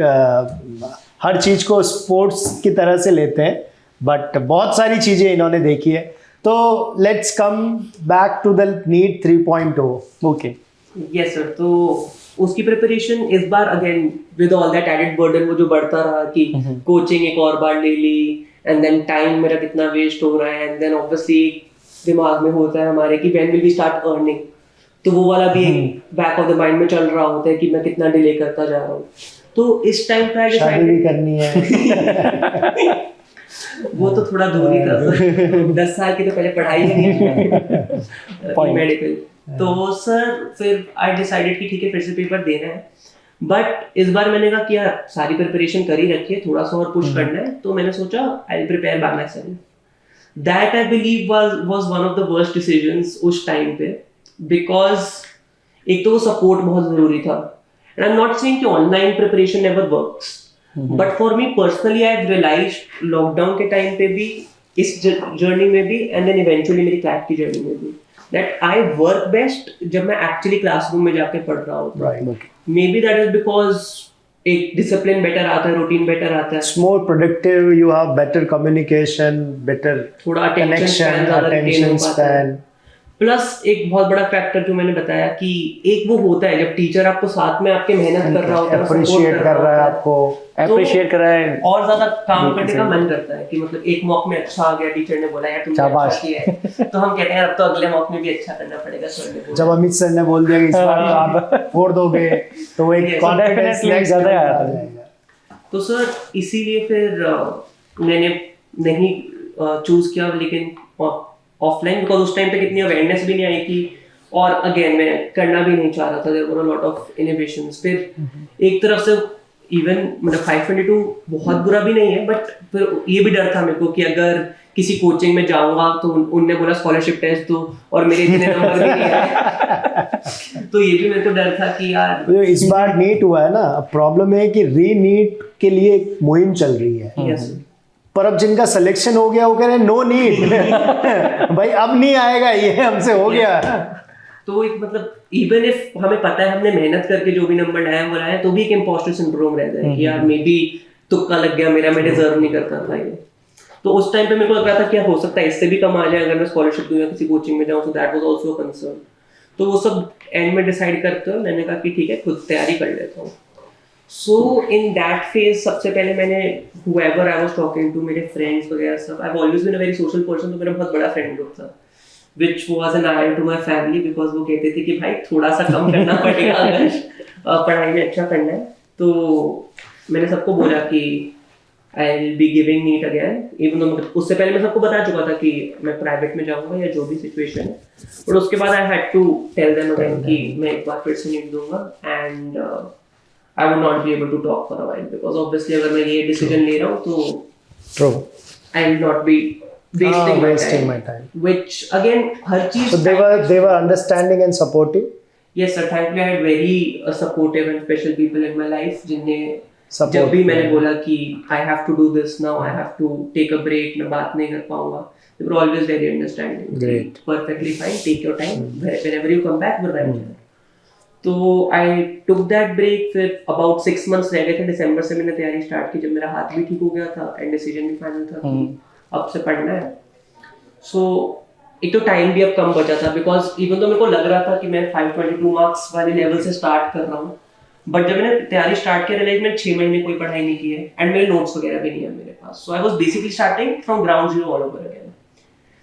हर चीज़ को स्पोर्ट्स की तरह से लेते हैं, बट बहुत सारी चीज़ें इन्होंने देखी है। तो let's come back to the NEET 3.0। Okay, yes sir. तो उसकी प्रिपरेशन इस बार again with all that added burden, वो जो बढ़ता रहा कि कोचिंग एक और बार ले ली, एंड देन टाइम मेरा कितना वेस्ट हो रहा है, एंड देन ऑब्वियसली दिमाग में होता है हमारे कि when will we start earning, तो वो वाला भी बैक ऑफ द माइंड में चल रहा होता है कि मैं कितना डिले करता जा रहा हूँ। तो इस टाइम पे आई शादी भी डिसाइडेड करनी है। वो तो थोड़ा दूर ही था सर, 10 साल की तो पहले पढ़ाई ही नहीं की मेडिकल। तो सर फिर आई डिसाइडेड कि ठीक है फिर से पेपर देना है, बट इस बार मैंने कहा कि यार सारी प्रिपरेशन कर ही रखी है, थोड़ा सा और पुश करना है, तो मैंने सोचा I will prepare by myself. That I believe was one of the worst decisions उस टाइम पे, बिकॉज एक तो वो सपोर्ट बहुत जरूरी था, and I am not saying कि online preparation never works, but for me personally I have realised lockdown के टाइम पे भी, इस जर्नी में भी, एंड देन इवेंचुअली मेरी क्लैट की जर्नी में भी, दैट आई वर्क बेस्ट जब मैं एक्चुअली क्लासरूम में जाके पढ़ रहा होता हूँ। May be that is because एक डिसिप्लिन बेटर आता है, रूटीन बेटर आता है, It's more productive, you have better communication, better थोड़ा connection, attention span. प्लस एक बहुत बड़ा फैक्टर जो मैंने बताया कि एक वो होता है जब टीचर आपको साथ में आपके मेहनत कर रहा होता है, Appreciate कर रहा है आपको, अप्रिशिएट कर रहा है, और ज्यादा काम करने का मन करता है कि मतलब एक मॉक में अच्छा आ गया, टीचर ने बोला यार तुमने अच्छा किया है, तो हम कहते हैं अब तो अगले मॉक में भी अच्छा करना पड़ेगा सर ने बोला। जब अमित सर ने बोल दिया कि इस बार तो आप फोड़ दोगे, तो वो एक कॉन्फिडेंस नेक्स्ट ज़्यादा आ जाएगा। तो सर इसीलिए फिर मैंने नहीं चूज किया, लेकिन ऑफलाइन, बिकॉज उस टाइम पे कितनी अवेयरनेस भी नहीं आई थी, और अगेन मैं करना भी नहीं चाह रहा था, there were a lot of innovations. फिर एक तरफ से इवन मतलब 522 बहुत बुरा भी नहीं है, बट फिर ये भी डर था मेरे को कि अगर किसी कोचिंग में जाऊंगा तो उनने बोला स्कॉलरशिप टेस्ट दो और मेरे इतने नंबर भी नहीं आए तो ये भी मेरे को डर था कि यार इस बार नीट हुआ है ना, प्रॉब्लम है कि री नीट के लिए एक मुहिम चल रही है। यस पर अब जिनका सिलेक्शन हो गया वो कह रहे हैं नो नीट भाई अब नहीं आएगा, ये हमसे हो गया। तो एक मतलब इवन इफ हमें पता है हमने मेहनत करके जो भी नंबर लाया वो लाया, तो भी एक इम्पोस्टर सिंड्रोम रहता है कि यार मे बी तुक्का लग गया मेरा, मैं डिजर्व नहीं करता था ये। तो उस टाइम पे मेरे को लग रहा था कि हो सकता है इससे भी कम आ जाए अगर मैं स्कॉलरशिप दूं या किसी कोचिंग में जाऊं, सो that was also a concern. तो वो सब एंड में डिसाइड करते हुए मैंने कहा कि ठीक है खुद तैयारी कर लेता हूँ। सो इन दैट फेज सबसे पहले मैंने whoever I was talking to, मेरे फ्रेंड्स वगैरह सब, I've always been a very social person, तो मेरा बहुत बड़ा फ्रेंड ग्रुप था which was an eye to my family, because वो कहते थे कि भाई थोड़ा सा कम करना पड़ेगा अगर पढ़ाई में अच्छा करना है। तो मैंने सबको बोला कि I'll be giving NEET again, even though उससे पहले मैं सबको बता चुका था कि मैं प्राइवेट में जाऊंगा या जो भी सिचुएशन है, बट उसके बाद I had to tell them again कि मैं एक बार फिर से NEET दूंगा, and I would not be able to talk for a while, because obviously अगर मैं ये decision ले रहा हूँ तो I will not be wasting my time, which again हर चीज। So they were understanding and supportive. Yes sir, thankfully I had very supportive and special people in my life जिनने जब भी मैंने बोला कि I have to do this now, I have to take a break, मैं बात नहीं कर पाऊंगा, they were always very understanding. Great. Perfectly fine, take your time, whenever you come back we'll write it. तो I took that break, फिर about 6 months रह गए थे, दिसंबर से मैंने तैयारी स्टार्ट की जब मेरा हाथ भी ठीक हो गया था एंड डिसीजन भी फाइनल था कि अब से पढ़ना है। सो एक तो टाइम भी अब कम बचा था, बिकॉज इवन तो मेरे को लग रहा था कि मैं 522 मार्क्स वाले लेवल से स्टार्ट कर रहा हूँ, बट जब मैंने तैयारी स्टार्ट किया रियलाइज मैंने 6 महीने कोई पढ़ाई नहीं की है एंड मेरे नोट्स वगैरह भी नहीं है मेरे पास। So I was basically starting from ground zero all over again.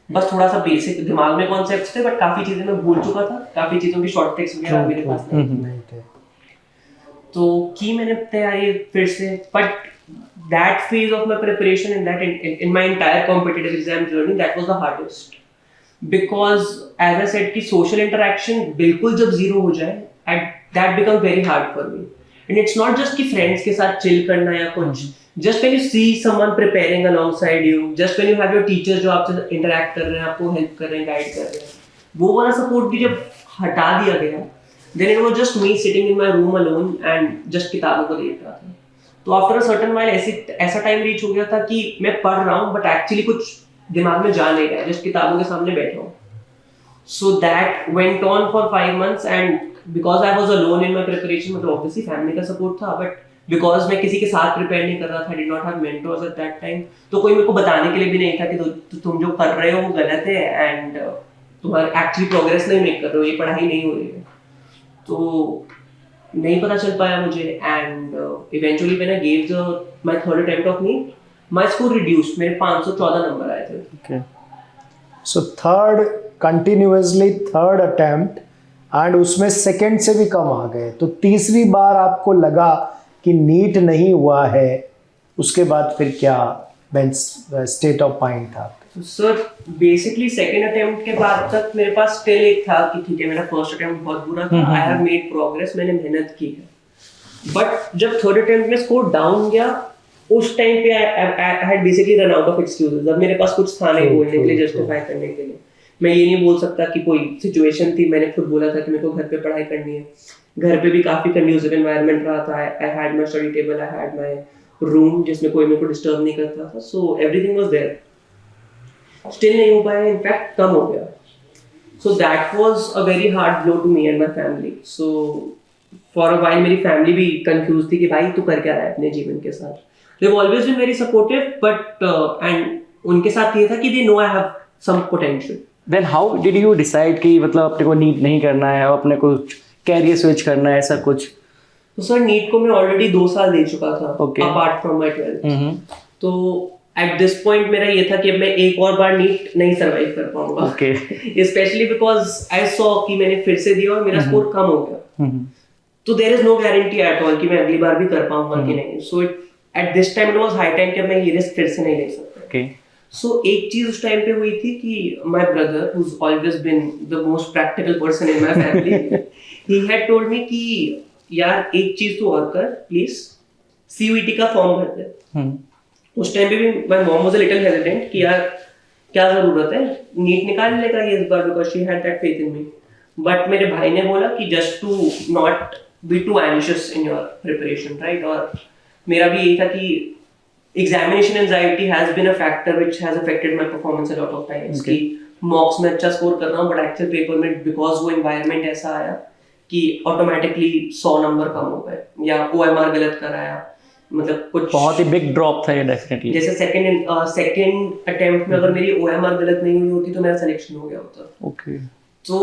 बस थोड़ा सा बेसिक दिमाग में कॉन्सेप्ट्स थे, बट काफी चीजें मैं भूल चुका था, काफी चीजों की शॉर्ट ट्रिक्स वगैरह मेरे पास नहीं थे। तो की मैंने तैयारी फिर से, but that phase of my preparation in my entire competitive exam journey, that was the hardest, because as I said कि social interaction बिल्कुल जब zero हो जाए, that becomes very hard for me, and it's not just कि friends के साथ chill करना या कुछ, just when you see someone preparing alongside you, just when you have your teachers जो आपसे interact कर रहे हैं, आपको help कर रहे हैं, guide कर रहे हैं, वो वाला support भी जब हटा दिया गया, then it was just me sitting in my room alone and just किताबों को देख रहा था। तो आफ्टर अ सर्टेन वाइल ऐसा टाइम रीच हो गया था कि मैं पढ़ रहा हूँ बट एक्चुअली कुछ दिमाग में जा नहीं रहा है, जस्ट किताबों के सामने बैठा हूँ। So that went on for 5 months, and because I was alone in my preparation, मतलब ऑब्वियसली फैमिली का सपोर्ट था, बट बिकॉज मैं किसी के साथ प्रिपेयर नहीं कर रहा था, did not have mentors at that time, तो कोई मेरे को बताने के लिए भी नहीं था कि तुम जो कर रहे हो वो गलत है एंड तुम्हारा एक्चुअली प्रोग्रेस नहीं मेक कर रहे हो, ये पढ़ाई नहीं हो रही है। तो नहीं पता चल पाया मुझे, and eventually when I gave my third attempt of NEET, my score reduced, मेरे 514 नंबर आए थे। Okay, so third attempt and उसमें सेकंड से भी कम आ गए, तो तीसरी बार आपको लगा कि नीट नहीं हुआ है, उसके बाद फिर क्या स्टेट ऑफ माइंड था? सर बेसिकली सेकेंड अटेम्प्ट के बाद तक मेरे पास स्टिल एक था कि ठीक है मेरा फर्स्ट अटेम्प्ट बहुत बुरा था, आई हैव मेड प्रोग्रेस, मैंने मेहनत की है। बट जब थर्ड अटेम्प्ट में स्कोर डाउन गया, उस टाइम पे I had basically run out of excuses. अब मेरे पास कुछ था नहीं बोलने के लिए, जस्टिफाई करने के लिए। मैं ये नहीं बोल सकता कि कोई सिचुएशन थी, मैंने खुद बोला था कि मेरे को घर पे पढ़ाई करनी है। घर पे भी काफी कंड्यूसिव एनवायरनमेंट रहा था। I had my study table, I had my room जिसमें कोई मेरे को डिस्टर्ब नहीं करता था, so everything was there. Still नहीं हो पाया, इनफैक्ट कम हो गया। So that was a very hard blow to me and my family. So for a while मेरी फैमिली भी कंफ्यूज थी कि भाई तू कर क्या रहा है अपने जीवन के साथ। They have always been very supportive, but and उनके साथ ये था कि they know I have some potential. Then how did you decide कि मतलब अपने को नीट नहीं करना है और अपने को कैरियर स्विच करना है, ऐसा कुछ? तो सर नीट को मैं ऑलरेडी 2 साल दे चुका था, अपार्ट फ्रॉम माय 12th। तो एट दिस पॉइंट मेरा ये था कि अब मैं एक और बार नीट नहीं सर्वाइव कर पाऊंगा, स्पेशली बिकॉज आई सॉ कि मैंने फिर से दिया और मेरा स्कोर कम हो गया। तो there is no guarantee at all कि मैं अगली बार भी कर पाऊंगा कि नहीं। So at this time it was high time कि मैं ये रिस्क फिर से नहीं ले सकता। सो एक चीज उस टाइम पे हुई थी कि my brother who has always been the most practical person in my family, he had told me कि यार एक चीज तू और कर प्लीज, सीयूईटी का फॉर्म भर दे। उस टाइम पे भी my mom was a little hesitant कि यार क्या जरूरत है, नीट निकाल लेगा ये इस बार, because she had that faith in me. But मेरे भाई ने बोला कि just to not be too anxious in your preparation, right. और मेरा भी यही था कि examination anxiety has been a factor which has affected my performance a lot of times कि मॉक्स में अच्छा स्कोर कर रहा हूं, बट एक्चुअल पेपर में बिकॉज वो एनवायरनमेंट ऐसा आया कि ऑटोमेटिकली 100 नंबर कम हो गए, या ओएमआर गलत कराया, मतलब कुछ बहुत ही बिग ड्रॉप था ये डेफिनेटली। जैसे सेकंड अटेम्प्ट में अगर मेरी ओएमआर गलत नहीं हुई होती तो मेरा सिलेक्शन हो गया होता। ओके। तो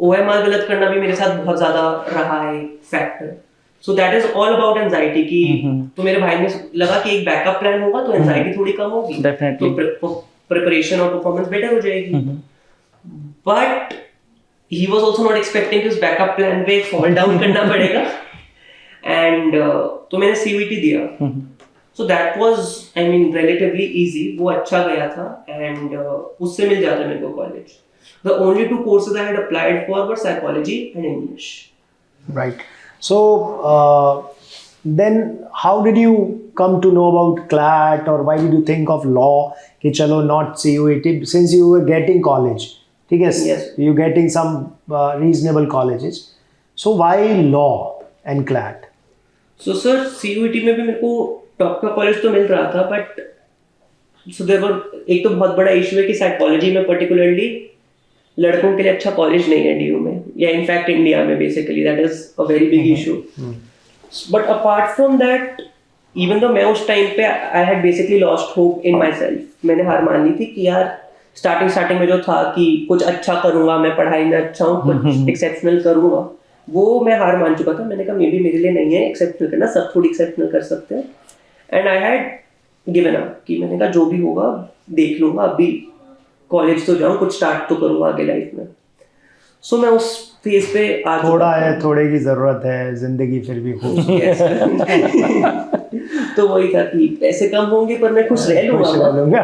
ओएमआर गलत करना भी मेरे साथ बहुत ज्यादा रहा है factor. So that is all about anxiety कि तो मेरे भाई ने लगा कि एक बैकअप प्लान होगा तो एंजाइटी थोड़ी कम होगी, तो प्रिपरेशन और परफॉर्मेंस बेटर हो जाएगी। But he was also not expecting his backup plan पे fall down करना पड़ेगा, and तो मैंने CUET दिया। So that was I mean relatively easy, वो अच्छा गया था, and उससे मिल जाता मेरे को college. The only 2 courses I had applied for were psychology and English. Right. So then how did you come to know about CLAT, or why did you think of law कि चलो not CUET, since you were getting college? ठीक है, you getting some reasonable colleges, so why law and CLAT? So sir CUET में भी मेरे को top का college तो मिल रहा था, बट so there were एक तो बहुत बड़ा इशू है कि साइकोलॉजी में पर्टिकुलरली लड़कों के लिए अच्छा कॉलेज नहीं है DU में, या इनफैक्ट इंडिया में basically that is a very big issue. But apart from that, even though मैं उस टाइम पे I had basically lost hope in my self, मैंने हार मान ली थी कि यार स्टार्टिंग में जो था कि कुछ अच्छा करूंगा, मैं पढ़ाई में अच्छा हूँ, कुछ एक्सेप्शनल करूंगा, वो मैं हार मान चुका था। मैंने कहा मे बी मेरे लिए नहीं है एक्सेप्शनल करना, सब थोड़ी एक्सेप्शनल कर सकते हैं। And I had given up कि मैंने कहा जो भी होगा देख लूंगा, अभी कॉलेज तो जाऊँ, कुछ स्टार्ट तो करूंगा आगे लाइफ में। सो मैं उस फेज पे आ थोड़ा है, थोड़े की जरूरत है, जिंदगी फिर भी खुश। तो वही था कि पैसे कम होंगे पर मैं खुश रह लूंगा।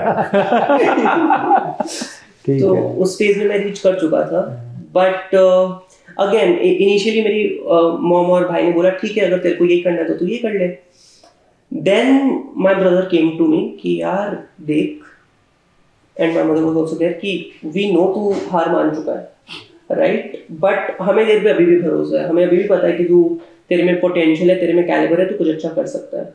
तो उस स्टेज में मैं रीच कर चुका था। बट अगेन इनिशियली मेरी मॉम और भाई ने बोला ठीक है अगर तेरे को ये करना है तो तू ये कर ले। Then my brother came to me कि यार देख, and my mother was also there कि वी नो तू हार मान चुका है, राइट, बट हमें तेरे पे अभी भी भरोसा है, हमें अभी भी पता है कि तू, तेरे में पोटेंशियल है, तेरे में कैलिबर है, तू कुछ अच्छा कर सकता है।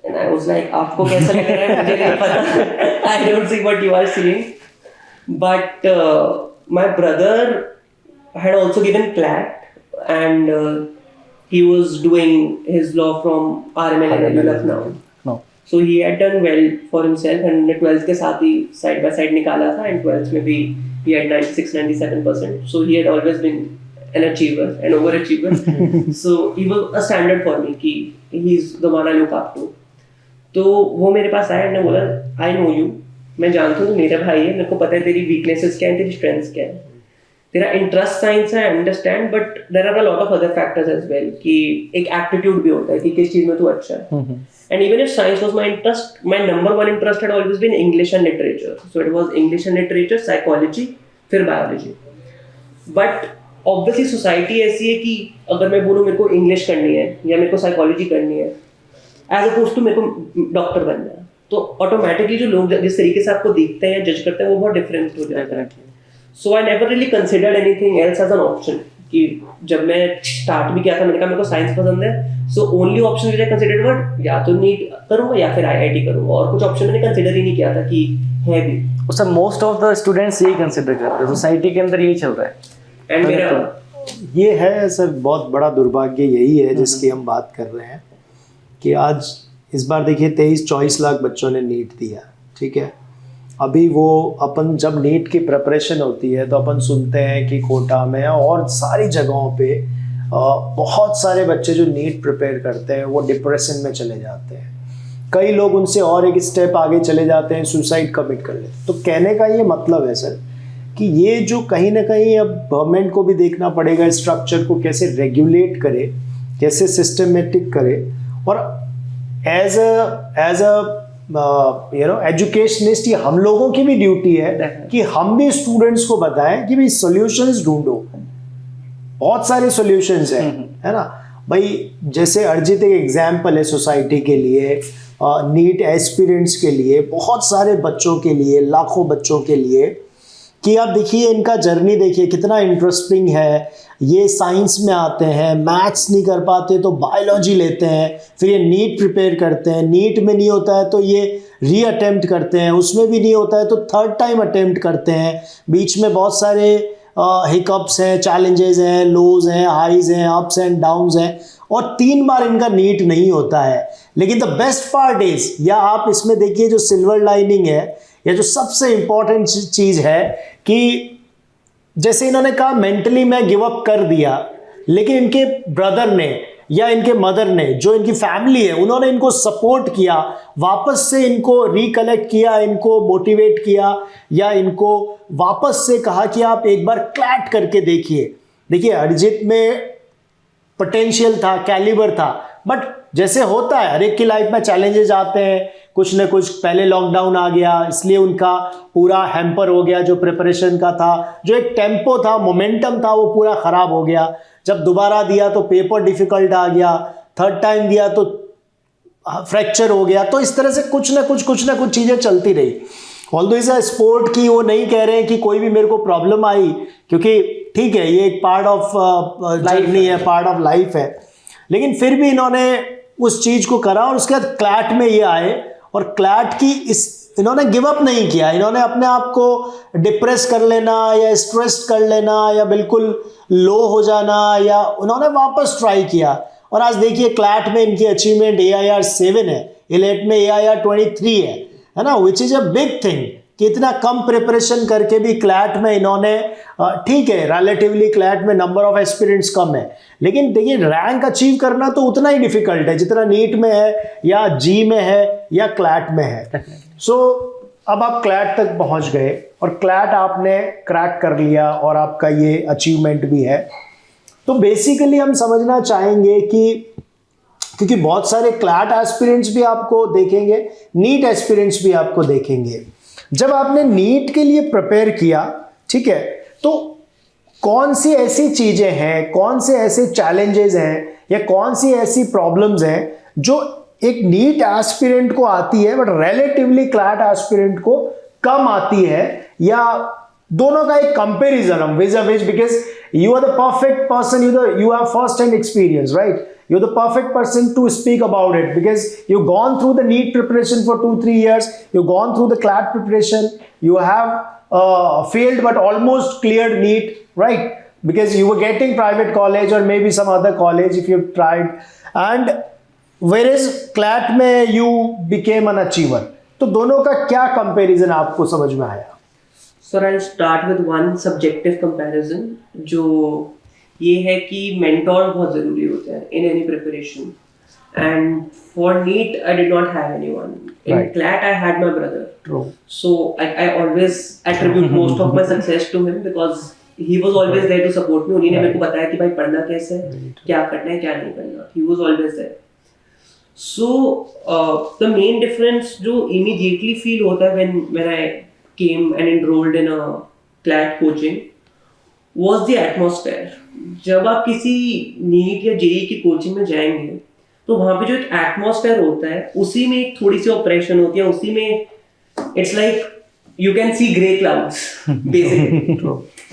एंड आई वाज लाइक आपको कैसा लग रहा है मुझे नहीं पता, I don't see what you are seeing, but my brother had also given CLAT and he was doing his law from RML NLU Lucknow. So he had done well for himself and 12th के साथ ही side by side निकाला था, and 12th में भी he had 96-97%. So he had always been an achiever, an overachiever. So he was a standard for me कि he's the one I look up to. तो वो मेरे पास आया and बोला I know you, मैं जानता हूँ तू मेरा भाई है, मेरे को पता है तेरी weaknesses क्या है, तेरी strengths क्या है, तेरा इंटरेस्ट साइंस है, understand, but there are a lot of other factors as well कि एक एप्टीट्यूड भी होता है कि किस चीज में तू अच्छा है. And even if science was my interest, my number one interest had always been English and literature. So it was English and literature, psychology, फिर बायोलॉजी. बट ऑब्वियसली सोसाइटी ऐसी है कि अगर मैं बोलूँ मेरे को इंग्लिश करनी है या मेरे को साइकोलॉजी करनी है एज अपोज टू मेरे को डॉक्टर बनना है, तो ऑटोमेटिकली जो लोग जिस तरीके से आपको देखते हैं या जज करते हैं वो बहुत डिफरेंट हो जाता है. So I never really considered anything else as an option. कि जब मैं स्टार्ट भी किया था मैंने कहा मेरे को साइंस पसंद है, so only option which I considered were या तो नीट करूंगा या फिर आईआईटी करूंगा, और कुछ ऑप्शन मैंने कंसिडर ही नहीं किया था कि है भी. Sir most of the students यही कंसिडर करते हैं, सोसाइटी के अंदर यही चल रहा है. एंड मेरा ये है सर, बहुत बड़ा दुर्भाग्य यही है जिसकी हम बात कर रहे हैं कि आज इस बार देखिए 23-24 लाख बच्चों ने नीट दिया, ठीक है. अभी वो अपन जब नीट की प्रिपरेशन होती है तो अपन सुनते हैं कि कोटा में और सारी जगहों पे बहुत सारे बच्चे जो नीट प्रिपेयर करते हैं वो डिप्रेशन में चले जाते हैं. कई लोग उनसे और एक स्टेप आगे चले जाते हैं, सुसाइड कमिट कर लेते हैं. तो कहने का ये मतलब है सर कि ये जो कहीं ना कहीं अब गवर्नमेंट को भी देखना पड़ेगा स्ट्रक्चर को कैसे रेगुलेट करे, कैसे सिस्टमेटिक करे, और एज अ एजुकेशनिस्ट ये हम लोगों की भी ड्यूटी है कि हम भी स्टूडेंट्स को बताएं कि भाई सॉल्यूशंस ढूंढो. बहुत सारे सॉल्यूशंस हैं, है ना भाई. जैसे अर्जित एक एग्जाम्पल है सोसाइटी के लिए, नीट एस्पिरेंट्स के लिए, बहुत सारे बच्चों के लिए, लाखों बच्चों के लिए, कि आप देखिए इनका जर्नी देखिए कितना इंटरेस्टिंग है. ये साइंस में आते हैं, मैथ्स नहीं कर पाते तो बायोलॉजी लेते हैं, फिर ये नीट प्रिपेयर करते हैं, नीट में नहीं होता है तो ये री अटेम्प्ट करते हैं, उसमें भी नहीं होता है तो थर्ड टाइम अटेम्प्ट करते हैं. बीच में बहुत सारे हिकअप्स हैं, चैलेंजेस हैं, लोज हैं, हाईज हैं, अप्स एंड डाउन्स हैं, और 3 बार इनका नीट नहीं होता है. लेकिन द बेस्ट पार्ट इज, या आप इसमें देखिए जो सिल्वर लाइनिंग है या जो सबसे इंपॉर्टेंट चीज है कि जैसे इन्होंने कहा मेंटली मैं गिव अप कर दिया, लेकिन इनके ब्रदर ने या इनके मदर ने, जो इनकी फैमिली है, उन्होंने इनको सपोर्ट किया, वापस से इनको रिकलेक्ट किया, इनको मोटिवेट किया, या इनको वापस से कहा कि आप एक बार क्लैट करके देखिए. देखिए अरिजीत में पोटेंशियल था, कैलिबर था, बट जैसे होता है हर एक की लाइफ में चैलेंजेस आते हैं, कुछ न कुछ. पहले लॉकडाउन आ गया इसलिए उनका पूरा हैम्पर हो गया, जो प्रिपरेशन का था, जो एक टेम्पो था, मोमेंटम था, वो पूरा ख़राब हो गया. जब दोबारा दिया तो पेपर डिफ़िकल्ट आ गया, थर्ड टाइम दिया तो फ्रैक्चर हो गया. तो इस तरह से कुछ ना कुछ चीज़ें चलती रही. ऑल्दो इज अ स्पोर्ट की वो नहीं कह रहे हैं कि कोई भी मेरे को प्रॉब्लम आई, क्योंकि ठीक है ये एक पार्ट ऑफ जर्नी है, पार्ट ऑफ लाइफ है, लेकिन फिर भी इन्होंने उस चीज़ को करा और उसके बाद क्लैट में ये आए, और क्लैट की इन्होंने गिव अप नहीं किया. इन्होंने अपने आप को डिप्रेस कर लेना या स्ट्रेस कर लेना या बिल्कुल लो हो जाना, या उन्होंने वापस ट्राई किया. और आज देखिए क्लैट में इनकी अचीवमेंट AIR 7 है, इलेट में AIR 23 है ना, which is a big thing कि इतना कम प्रिपरेशन करके भी क्लैट में इन्होंने, ठीक है रिलेटिवली क्लैट में नंबर ऑफ एस्पिरेंट्स कम है, लेकिन देखिए रैंक अचीव करना तो उतना ही डिफिकल्ट है जितना नीट में है या जी में है या क्लैट में है. सो अब आप क्लैट तक पहुंच गए और क्लैट आपने क्रैक कर लिया और आपका ये अचीवमेंट भी है. तो बेसिकली हम समझना चाहेंगे कि क्योंकि बहुत सारे क्लैट एस्पिरेंट्स भी आपको देखेंगे, नीट एस्पिरेंट्स भी आपको देखेंगे. जब आपने नीट के लिए प्रिपेयर किया, ठीक है, तो कौन सी ऐसी चीजें हैं, कौन से ऐसे चैलेंजेस हैं या कौन सी ऐसी प्रॉब्लम्स हैं जो एक नीट एस्पिरेंट को आती है बट रिलेटिवली क्लैट एस्पिरेंट को कम आती है, या दोनों का एक कंपैरिजन हम विज विज, because you are the perfect person, you have first hand experience, right? You're the perfect person to speak about it because you've gone through the NEET preparation for 2-3 years, you've gone through the CLAT preparation, you have failed but almost cleared NEET, right? Because you were getting private college or maybe some other college if you've tried, and whereas CLAT में you became an achiever. तो दोनों का क्या comparison आपको समझ में आया? Sir, I'll start with one subjective comparison, जो ये है कि मेंटोर बहुत ज़रूरी होते हैं in any preparation. And for NEET, I did not have anyone. In Right. CLAT, I had my brother. True. So I always attribute most of my success to him because he was always there to support me. उन्हीं ने मेरे को बताया कि भाई पढ़ना कैसे है, क्या करना है, क्या नहीं करना. He was always there. So the main difference जो immediately feel होता है when I came and enrolled in a CLAT coaching was the atmosphere. जब आप किसी नीट या जेई की कोचिंग में जाएंगे तो वहाँ पे जो एक एटमॉस्फेयर होता है उसी में एक थोड़ी सी ऑपरेशन होती है, उसी में it's like you can see grey clouds basically.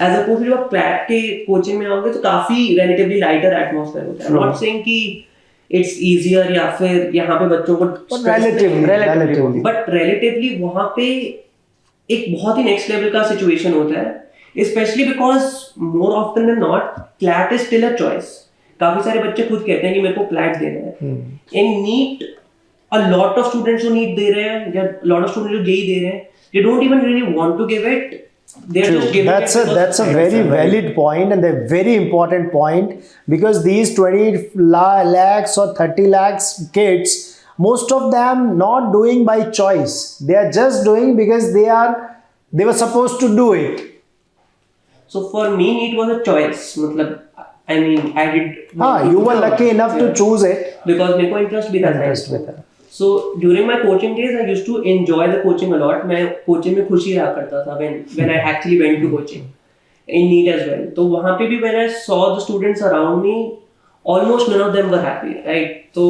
As oppose to आप क्लैट के कोचिंग में आओगे तो काफी रिलेटिवली लाइटर एटमॉस्फेयर होता है. आई एम नॉट सेइंग कि इट्स इजियर या फिर यहाँ पे बच्चों को relatively बट रिलेटिवली वहाँ पे एक बहुत ही नेक्स्ट लेवल का सिचुएशन होता है, specially because more often than not CLAT is still a choice. काफी सारे बच्चे खुद कहते हैं कि मेरे को क्लैट देना है. In NEET a lot of students जो नीट दे रहे हैं या लॉट ऑफ स्टूडेंट्स जो जेई दे रहे हैं, they don't even really want to give it. They're just giving that's it. That's a very valid point and a very important point, because these 20 lakhs or 30 lakhs kids, most of them not doing by choice. They are just doing because they were supposed to do it. So for me, it was a choice. मतलब I mean, I did. You were lucky enough to choose it because मेरे को interest भी था. Interest with it. So during my coaching days, I used to enjoy the coaching a lot. मैं coaching में खुशी रहा करता था when I actually went to coaching in NEET as well. तो वहाँ पे भी when I saw the students around me, almost none of them were happy, right? तो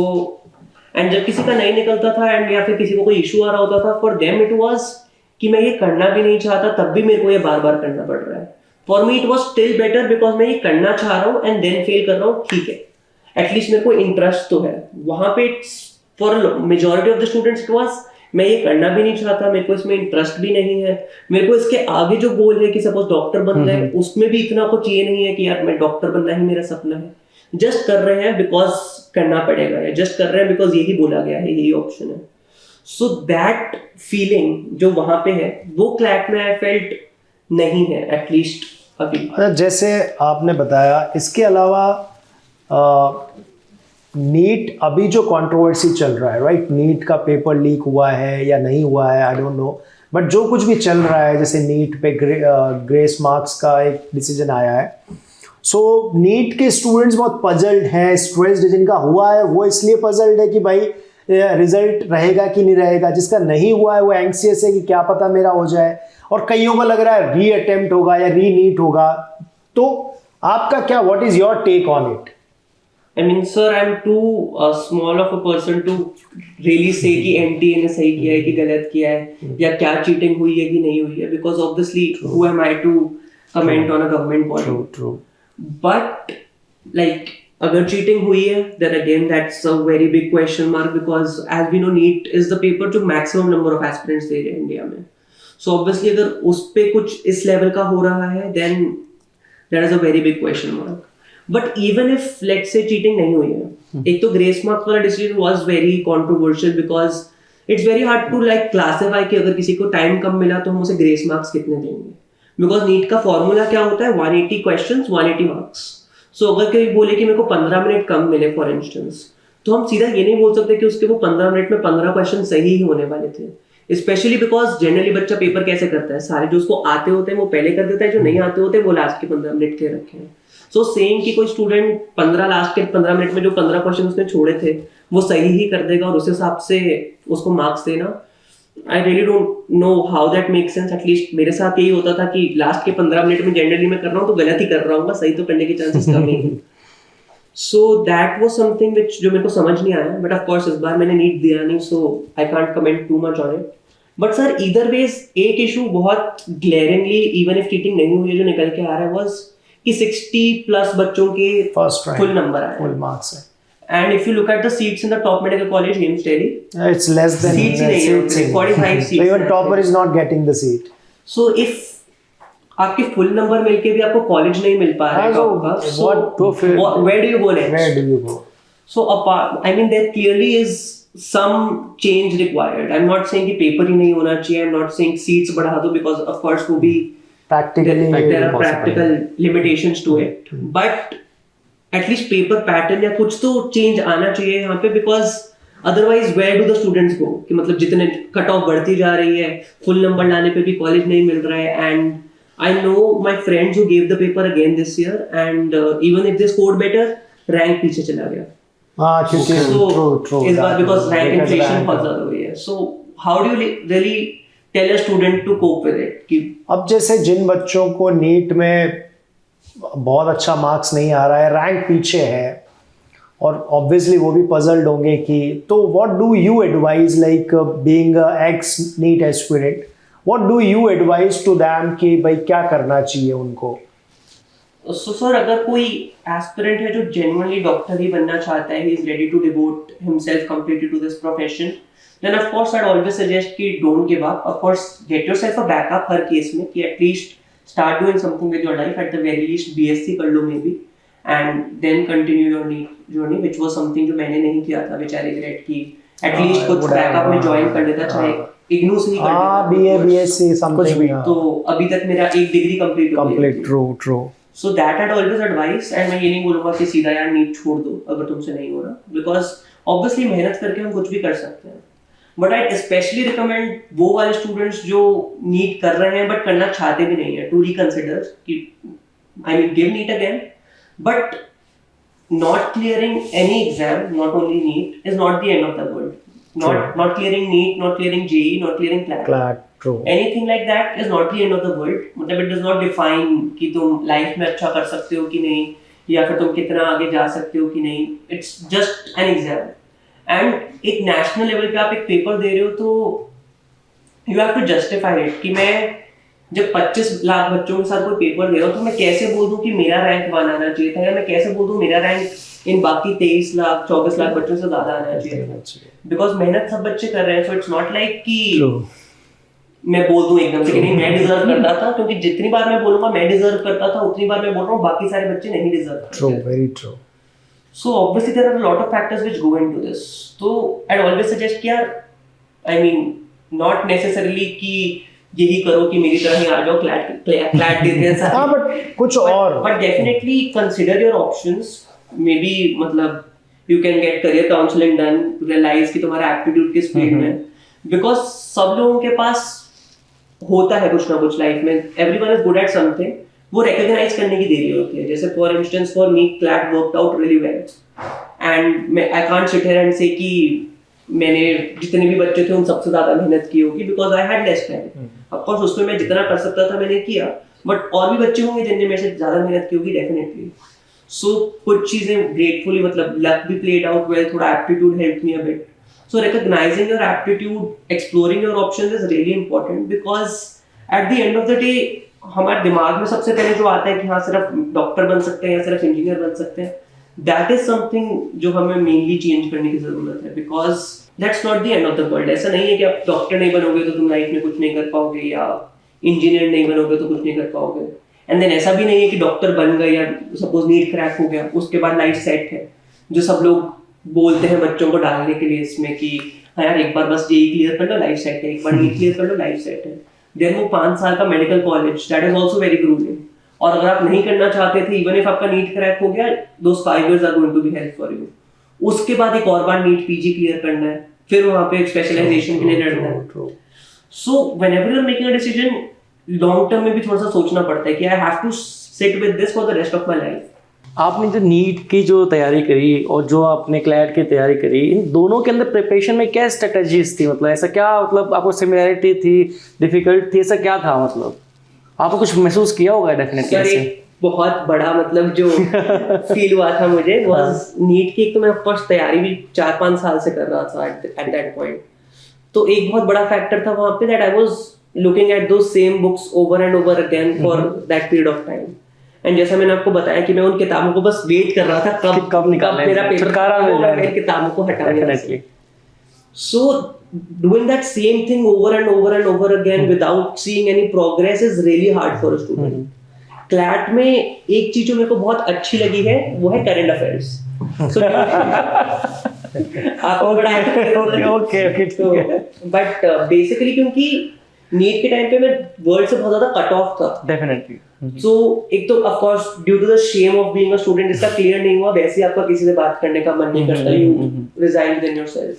and जब किसी का नहीं निकलता था and या फिर किसी को कोई issue आ रहा होता था, for them it was कि मैं ये करना भी नहीं चाहता, तब भी मेरे को ये बार-बार करना पड़ रहा है. For me it was still better because मैं ये करना चाह रहा हूँ and then fail कर रहा हूँ, ठीक है. At least मेरे को interest तो है. वहाँ पे For majority of the students it was मैं ये करना भी नहीं चाहता, मेरे को इसमें इंटरेस्ट भी नहीं है, मेरे को इसके आगे जो गोल है कि सपोज डॉक्टर बनना है उसमें भी इतना कुछ ये नहीं है कि यार मैं डॉक्टर बनना ही मेरा सपना है. जस्ट कर रहे हैं बिकॉज करना पड़ेगा, या जस्ट कर रहे हैं बिकॉज यही बोला गया है, यही ऑप्शन है. सो दैट फीलिंग जो वहां पे है वो क्लैट में आई फेल्ट नहीं है, एटलीस्ट अभी. जैसे आपने बताया, इसके अलावा नीट अभी जो कंट्रोवर्सी चल रहा है, राइट, नीट का पेपर लीक हुआ है या नहीं हुआ है, आई डोंट नो, बट जो कुछ भी चल रहा है, जैसे नीट पे ग्रेस मार्क्स का एक डिसीजन आया है. सो नीट के स्टूडेंट्स बहुत पजल्ड हैं, स्ट्रेस्ड जिनका हुआ है वो इसलिए पजल्ड है कि भाई रिजल्ट रहेगा कि नहीं रहेगा, जिसका नहीं हुआ है वो एंग्सियस है कि क्या पता मेरा हो जाए, और कईयों को लग रहा है री अटेम्प्ट होगा या री नीट होगा. तो आपका क्या, what is your take on it? I mean, sir, I'm too small of a person to really say कि NTA ने सही किया है कि गलत किया है, या क्या चीटिंग हुई है कि नहीं हुई है, because obviously who am I to comment on a government body? True. But like अगर चीटिंग हुई है, then again that's a very big question mark, because as we know NEET is the paper जो maximum number of aspirants दे रहे हैं India में. So obviously अगर उस पे कुछ इस लेवल का हो रहा है, then there is a very big question mark. But even if let's say cheating नहीं हुई है, एक तो ग्रेस मार्क्स वाला decision was very controversial because it's very hard to like classify कि अगर किसी को टाइम कम मिला तो हम उसे ग्रेस मार्क्स कितने देंगे, because नीट का फॉर्मूला क्या होता है, 180 क्वेश्चंस 180 मार्क्स. सो अगर कोई बोले कि मेरे को 15 मिनट कम मिले फॉर इंस्टेंस, तो हम सीधा ये नहीं बोल सकते कि उसके वो 15 मिनट में 15 क्वेश्चन सही ही होने वाले थे. स्पेशली बिकॉज जनरली बच्चा पेपर कैसे करता है, सारे जो उसको आते होते हैं वो पहले कर देता है, जो नहीं आते होते हैं वो लास्ट के 15 मिनट के रखे हैं. सो सेम कि कोई स्टूडेंट लास्ट के 15 मिनट में जो 15 क्वेश्चन उसने छोड़े थे वो सही ही कर देगा और उस हिसाब से उसको मार्क्स देना, I really don't know how that make sense. At least मेरे साथ यही होता था कि लास्ट के 15 मिनट में जनरली मैं कर रहा हूँ तो गलत ही कर रहा हूँ, सही तो करने के चांसेस कम ही हैं. सो दैट वाज समथिंग व्हिच जो मेरे को समझ नहीं आया. बट ऑफ कोर्स इस बार मैंने नीट दिया नहीं, so I can't comment too much on it. But sir either ways एक इशू बहुत ग्लेरिंगली, इवन इफ चीटिंग नहीं हुई है, जो निकल के आ रहा है वाज कि 60+ बच्चों के फुल नंबर आए, फुल मार्क्स है. And if you look at the seats in the top medical college, AIIMS Delhi, it's less than seats नहीं है, 45 seats. Even topper is not getting the seat. So if आपके full number मिलके भी आपको college नहीं मिल पा रहा है आपका, so where do you go next? Where do you go? So apart, I mean there clearly is some change required. I'm not saying कि पेपर ही नहीं होना चाहिए. I'm not saying seats बढ़ा दो, because of course वो भी practically there are practical limitations to it. But at least paper pattern या कुछ तो change आना चाहिए यहाँ पे, because otherwise where do the students go? कि मतलब जितने कट ऑफ बढ़ती जा रही है, फुल नंबर लाने पे भी कॉलेज नहीं मिल रहा है, and I know my friends who gave the paper again this year, and even if they scored better, rank पीछे चला गया. हाँ, क्योंकि So इस बार because rank inflation बहुत ज़्यादा हुई है. So how do you really tell a student to cope with it? कि अब जैसे जिन बच्चों को नीट में बहुत अच्छा मार्क्स नहीं आ रहा है, रैंक पीछे है, और ऑब्वियसली वो भी पजल्ड होंगे कि तो what do you advise, like being ex NEET aspirant, what do you advise to them कि भाई क्या करना चाहिए उनको? So sir, अगर कोई एस्पिरेंट है जो genuinely डॉक्टर ही बनना चाहता है, he is ready to devote himself completely to this profession, then of course I'd always suggest कि don't give up. Of course get yourself a backup her case में कि at least start doing something with your life, at the very least BSc कर लो maybe, and then continue your NEET journey, which was something जो मैंने नहीं किया था, which I regret कि at least कुछ backup में join कर लेता, चाहे इग्नू से ही कर लेता, BA BSc कुछ भी, तो अभी तक मेरा एक डिग्री कंप्लीट हो गई. True. So that I'd always advise, and मैं ये नहीं बोलूँगा कि सीधा यार नीट छोड़ दो अगर तुमसे नहीं हो रहा, because obviously मेहनत करके हम कुछ भी कर सकते हैं, but I especially recommend वो वाले students जो नीट कर रहे हैं but करना चाहते भी नहीं है, to reconsider कि I mean give NEET again, but not clearing any exam, not only NEET, is not the end of the world. Not clearing NEET, not clearing JEE, not clearing CLAT. True. Anything like that is not the end of the world. मतलब it does not define कि तुम life में अच्छा कर सकते हो कि नहीं, या फिर तुम कितना आगे जा सकते हो कि नहीं. It's just an exam. And एक नेशनल लेवल पे आप एक पेपर दे रहे हो तो you have to justify it कि मैं जब 25 लाख बच्चों के साथ कोई पेपर दे रहा हूँ तो मैं कैसे बोल दूँ कि मेरा रैंक 1 आना चाहिए था, या मैं कैसे बोल दूँ मेरा रैंक इन बाकी 23 लाख 24 लाख बच्चों से ज़्यादा आना चाहिए था, बिकॉज मेहनत सब बच्चे कर रहे हैं. सो इट्स नॉट लाइक कि मैं बोल दूं एकदम से कि नहीं मैं डिजर्व करता था, क्योंकि जितनी बार मैं बोलूंगा मैं डिजर्व करता था उतनी बार मैं बोल रहा हूँ बाकी सारे बच्चे नहीं डिजर्व करते. True, very true. So obviously there are a lot of factors which go into this. तो आई ऑलवेज सजेस्ट कि यार आई मीन नॉट नेसेसरली कि यही करो कि मेरी तरह ही आ जाओ, क्लैट देते हैं सारे. हां, बट कुछ और, but definitely consider your options. Maybe मतलब you can get career counselling done, realise कि तुम्हारा एप्टीट्यूड किस फील्ड में, बिकॉज सब लोगों के पास होता है कुछ ना कुछ लाइफ में. Everyone is good at something, वो रिकॉग्नाइज करने की देरी होती है. जैसे for instance for me CLAT worked out really well, and I can't sit here and से कि मैंने जितने भी बच्चे थे उन सबसे ज्यादा मेहनत की होगी, because I had less time. Of course उसमें मैं जितना कर सकता था मैंने किया, बट और भी बच्चे होंगे जिनने मेरे से ज्यादा मेहनत की होगी डेफिनेटली. सो कुछ चीजें ग्रेटफुली मतलब लक भी प्लेड आउट वेल, थोड़ा aptitude help me a bit. So recognizing your aptitude, exploring your options is really important, because at the end of the day हमारे दिमाग में सबसे पहले जो आता है कि हाँ सिर्फ डॉक्टर बन सकते हैं या सिर्फ इंजीनियर बन सकते हैं, that is something जो हमें मेनली चेंज करने की जरूरत है, because that's not the end of the world. ऐसा नहीं है कि आप डॉक्टर नहीं बनोगे तो तुम लाइफ में कुछ नहीं कर पाओगे, या इंजीनियर नहीं बनोगे तो कुछ नहीं कर पाओगे. एंड देन ऐसा भी नहीं है कि डॉक्टर बन गए या सपोज नीट क्रैक हो गया उसके बाद लाइफ सेट है, जो सब लोग बोलते हैं बच्चों को डालने के लिए इसमें कि हाँ यार एक बार बस जेई क्लियर कर लो लाइफ सेट है, एक बार नीट क्लियर कर लो लाइफ सेट है. देन वो 5 साल का medical college, that is also very grooming. और अगर आप नहीं करना चाहते थे, इवन इफ आपका नीट क्रैक हो गया, those 5 years are going to be help for you. उसके बाद एक और बार नीट पीजी क्लियर करना है, फिर वहां पे स्पेशलाइजेशन के लिए लड़ना है. So whenever you are making a decision, long term में भी थोड़ा सा सोचना पड़ता है कि I have to sit with this for the rest of my life. आपने जो नीट की जो तैयारी करी और जो आपने क्लैट की तैयारी करी, इन दोनों के अंदर प्रिपरेशन में क्या स्ट्रेटजीज थी? मतलब ऐसा क्या, मतलब आपको सिमिलरिटी थी, डिफिकल्ट थी, ऐसा क्या था? मतलब आपको कुछ महसूस किया होगा डेफिनेटली. सर एक बहुत बड़ा मतलब जो फील हुआ था मुझे वाज नीट की. एक तो मैं ऑफ कोर्स तैयारी भी 4-5 साल से कर रहा था एट दैट पॉइंट, तो एक बहुत बड़ा फैक्टर था वहां पे that I was looking at those same books over and over again for that period of time. And जैसा मैंने आपको बताया कि मैं उन किताबों को बस वेट कर रहा था कब मेरा पेपर मिल जाए, मैं किताबों को हटाने. सो doing that same thing over and over and over again without seeing any progress is really hard for a student. CLAT में एक चीज जो मेरे को बहुत अच्छी लगी है वो है करंट अफेयर्स. आपको बड़ा ओके बट बेसिकली क्योंकि नीट के टाइम पे मैं वर्ल्ड से बहुत ज्यादा कट ऑफ था डेफिनेटली. सो एक तो of course due to the shame of being a student, इसका क्लियर नहीं हुआ, वैसे आपका किसी से बात करने का मन नहीं करता, you resign with yourself.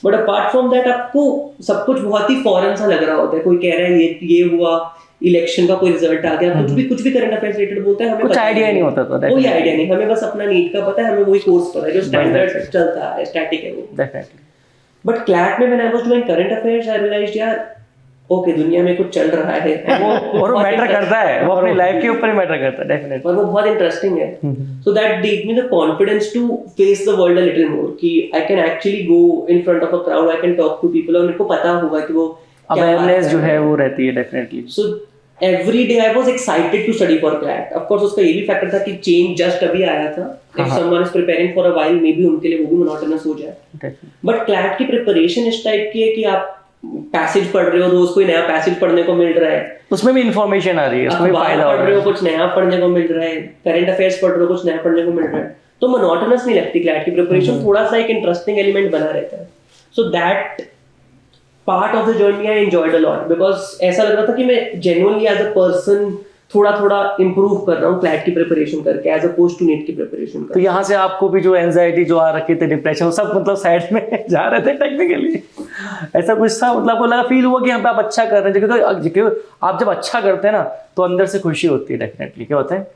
But apart from that आपको सब कुछ बहुत ही फॉरेन सा लग रहा होता है. कोई कह रहा है ये हुआ, इलेक्शन का कोई रिजल्ट आ गया, कुछ भी करंट अफेयर्स रिलेटेड बोलते हैं, हमें कुछ आइडिया नहीं होता था, कोई आइडिया नहीं, हमें बस अपना नीट का पता है, हमें वही कोर्स पता है जो स्टैंडर्ड चलता है, स्टैटिक है वो। डेफिनेटली। बट क्लैट में when I was doing current affairs I realized यार ओके दुनिया में कुछ चल रहा है और वो मैटर करता है, वो अपनी लाइफ के ऊपर ही मैटर करता है डेफिनेटली, और वो बहुत इंटरेस्टिंग है। So that gave me the confidence to face the world a little more कि I can actually go in front of a crowd, I can talk to people, और मेरे को पता होगा कि वो अवेयरनेस जो है वो रहती है definitely. So every day I was excited to study for CLAT. Of course उसका ये भी फैक्टर था कि चेंज जस्ट अभी आया था, if someone is preparing for a while maybe उनके लिए वो भी monotonous हो जाए। बट CLAT की प्रिपरेशन इस टाइप की है कि आप पैसेज पढ़ रहे हो, रोज कोई नया पैसेज पढ़ने को मिल रहा है, उसमें भी इंफॉर्मेशन आ रही है, उसमें भी फायदा हो पढ़ रहा रहे है, हो कुछ नया पढ़ने को मिल रहा है, करंट अफेयर्स पढ़ रहे हो कुछ नया पढ़ने को मिल रहा है, तो मोनोटोनस नहीं लगती CLAT की प्रिपरेशन, थोड़ा सा एक इंटरेस्टिंग एलिमेंट बना रहता है। So that part of the journey I enjoyed a lot because ऐसा लग रहा था कि मैं जेन्युइनली एज अ पर्सन थोड़ा इम्प्रूव कर रहा हूँ CLAT की प्रिपरेशन करके एज अपोज टू नीट की प्रिपरेशन तो यहाँ से आपको भी जो एंजाइटी जो आ रखी थी, डिप्रेशन, वो सब मतलब साइड में जा रहे थे टेक्निकली, ऐसा कुछ था? मतलब आपको लगा, फील हुआ कि यहाँ पे आप अच्छा कर रहे हैं, क्योंकि आप जब अच्छा करते हैं ना तो अंदर से खुशी होती है डेफिनेटली। क्या होता है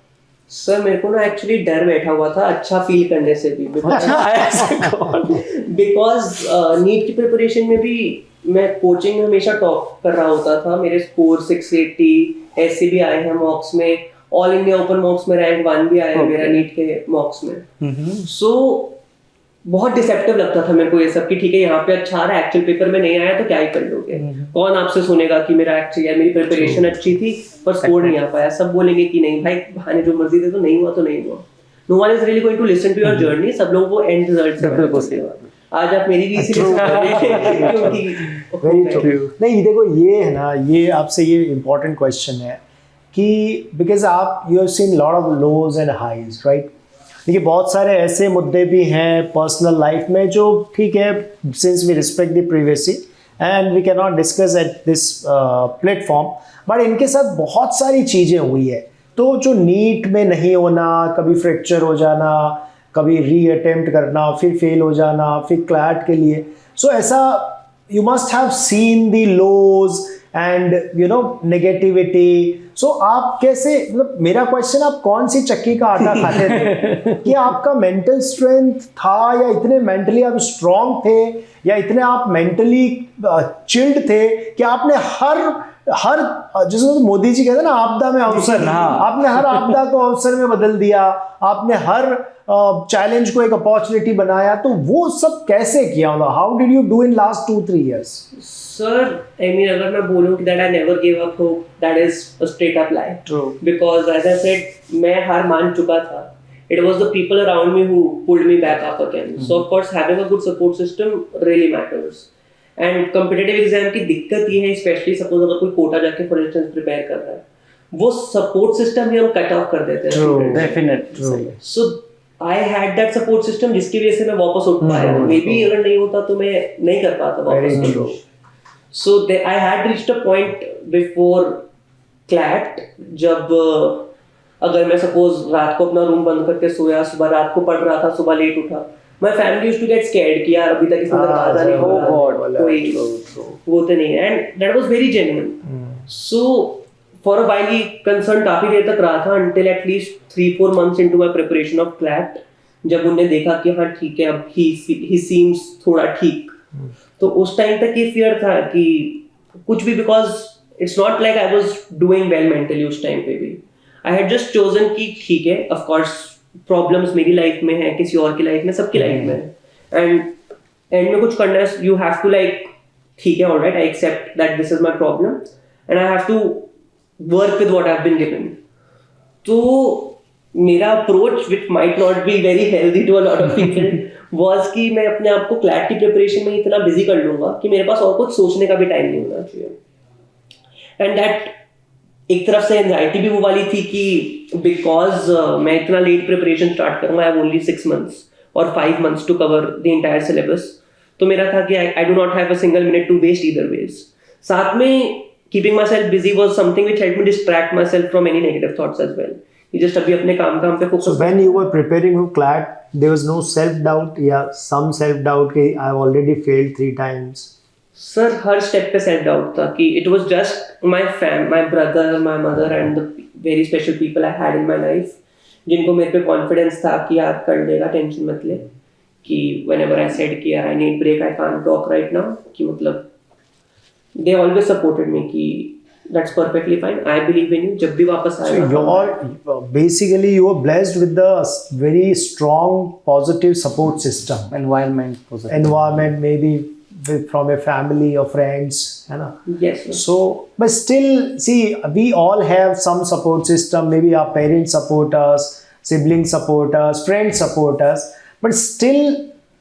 सर? मेरे को ना एक्चुअली डर बैठा हुआ था अच्छा फील करने से भी, बिकॉज नीट की प्रिपरेशन में भी मैं कोचिंग में हमेशा टॉप कर रहा होता था, मेरे स्कोर 680 ऐसे भी आए हैं मॉक्स में, ऑल इंडिया ओपन मॉक्स में रैंक 1 भी आया है मेरा नीट के मॉक्स में। सो बहुत डिसेप्टिव लगता था मेरे को ये सब कि ठीक है यहाँ पे अच्छा आ रहा है, एक्चुअल पेपर में नहीं आया तो क्या ही कर लोगे, कौन आपसे सुनेगा कि मेरा एक्चुअली यार मेरी प्रिपरेशन अच्छी थी पर स्कोर नहीं आ पाया, सब बोलेंगे कि नहीं भाई बहाने जो मर्जी दे, तो नहीं हुआ तो नहीं हुआ, no one is really going to listen to your journey, सब लोगों को एंड रिजल्ट से आज आप मेरी भी इसीलिए वेरी ट्रू। नहीं देखो ये है ना, ये आपसे ये इम्पोर्टेंट क्वेश्चन है कि बिकॉज आप you have seen lot of lows and highs, right? देखिए बहुत सारे ऐसे मुद्दे भी हैं पर्सनल लाइफ में जो ठीक है, since we respect the privacy and we can not discuss at this platform, but इनके साथ बहुत सारी चीज़ें हुई है। तो जो नीट में नहीं होना, कभी फ्रैक्चर हो जाना, कभी री अटेम्प्ट करना, फिर फेल हो जाना, फिर क्लैट के लिए, सो ऐसा you must have seen the lows and you know negativity. So आप कैसे, मतलब मेरा क्वेश्चन, आप कौन सी चक्की का आटा खाते थे कि आपका मेंटल स्ट्रेंथ था, या इतने मेंटली आप स्ट्रांग थे, या इतने आप मेंटली चिल्ड थे कि आपने हर जैसे मोदी जी कहते हैं ना आपदा में अवसर, आपने हर आपदा को अवसर में बदल दिया, आपने हर चैलेंज को एक अपॉर्चुनिटी बनाया, तो वो सब कैसे किया? How did you do in last 2-3 years? Sir I mean अगर मैं बोलूं कि that I never give up hope, that is a straight up lie, because as I said मैं हार मान चुका था, it was the people around me who pulled me back up again. So of course having a good support system really matters. And competitive exam की दिक्कत ये है, specially suppose अगर कोई कोटा जाके फॉर इंस्टेंस प्रिपेयर कर रहा है, वो सपोर्ट सिस्टम भी हम कट ऑफ कर देते हैं। Definitely. So I had that support system जिसकी वजह से मैं वापस उठ पाया, मे बी अगर नहीं होता तो मैं नहीं कर पाता वापस। So I had reached a point before CLAT जब अगर मैं सपोज रात को अपना रूम बंद करके सोया, सुबह रात को पढ़ रहा था, सुबह लेट उठा, my family used to get scared कि यार अभी तक इसने दरवाजा नहीं खोला, कोई वो तो नहीं है, and that was very genuine. So for a while ये कंसर्न काफी देर तक रहा था, until at least 3-4 months into my preparation of CLAT, जब उन्होंने देखा कि हाँ ठीक है अब ही सीम्स थोड़ा ठीक, तो उस टाइम तक ये फियर था कि कुछ भी, because it's not like I was doing well mentally उस टाइम पे भी, आई हैड जस्ट चोजन कि ठीक है, ऑफ कोर्स प्रॉब्लम्स मेरी लाइफ में है, किसी और की लाइफ में, सबकी लाइफ में है, एंड एंड में कुछ करना है, यू हैव टू लाइक ठीक है alright I accept that this is my problem and I have to work with what I have been given. तो मेरा approach which might not be very healthy to a lot of people was कि मैं अपने आप को CLAT की preparation में इतना बिजी कर लूंगा कि मेरे पास और कुछ सोचने का भी टाइम नहीं होना चाहिए, एंड दैट एक तरफ से एंजाइटी भी वो वाली थी कि बिकॉज मैं इतना लेट प्रिपरेशन स्टार्ट करूंगा, आई हैव ओनली 6 months और 5 months to cover the entire syllabus, तो मेरा था कि I do not have a single minute to waste either ways. साथ में keeping myself busy was something which help me distract myself from any negative thoughts as well, कि just अभी अपने काम पे focus. So when you were preparing for CLAT, there was no self doubt, या some self doubt कि I have already failed 3 times? Sir her step पे self doubt था कि it was just my brother, my mother and the very special people I had in my life, जिनको मेरे पे confidence था कि यार कर लेगा, टेंशन मत ले। कि व्हेनेवर आई सेड कि यार I need break, I can't talk right now, कि मतलब दे ऑलवेज सपोर्टेड मी कि that's perfectly fine, I believe in you, जब भी वापस So आएगा। basically you were blessed with the very strong positive support system, environment positive. environment maybe from a family or friends, है ना? Yes sir. So, but still, see, we all have some support system. Maybe our parents support us, siblings support us, friends support us. But still,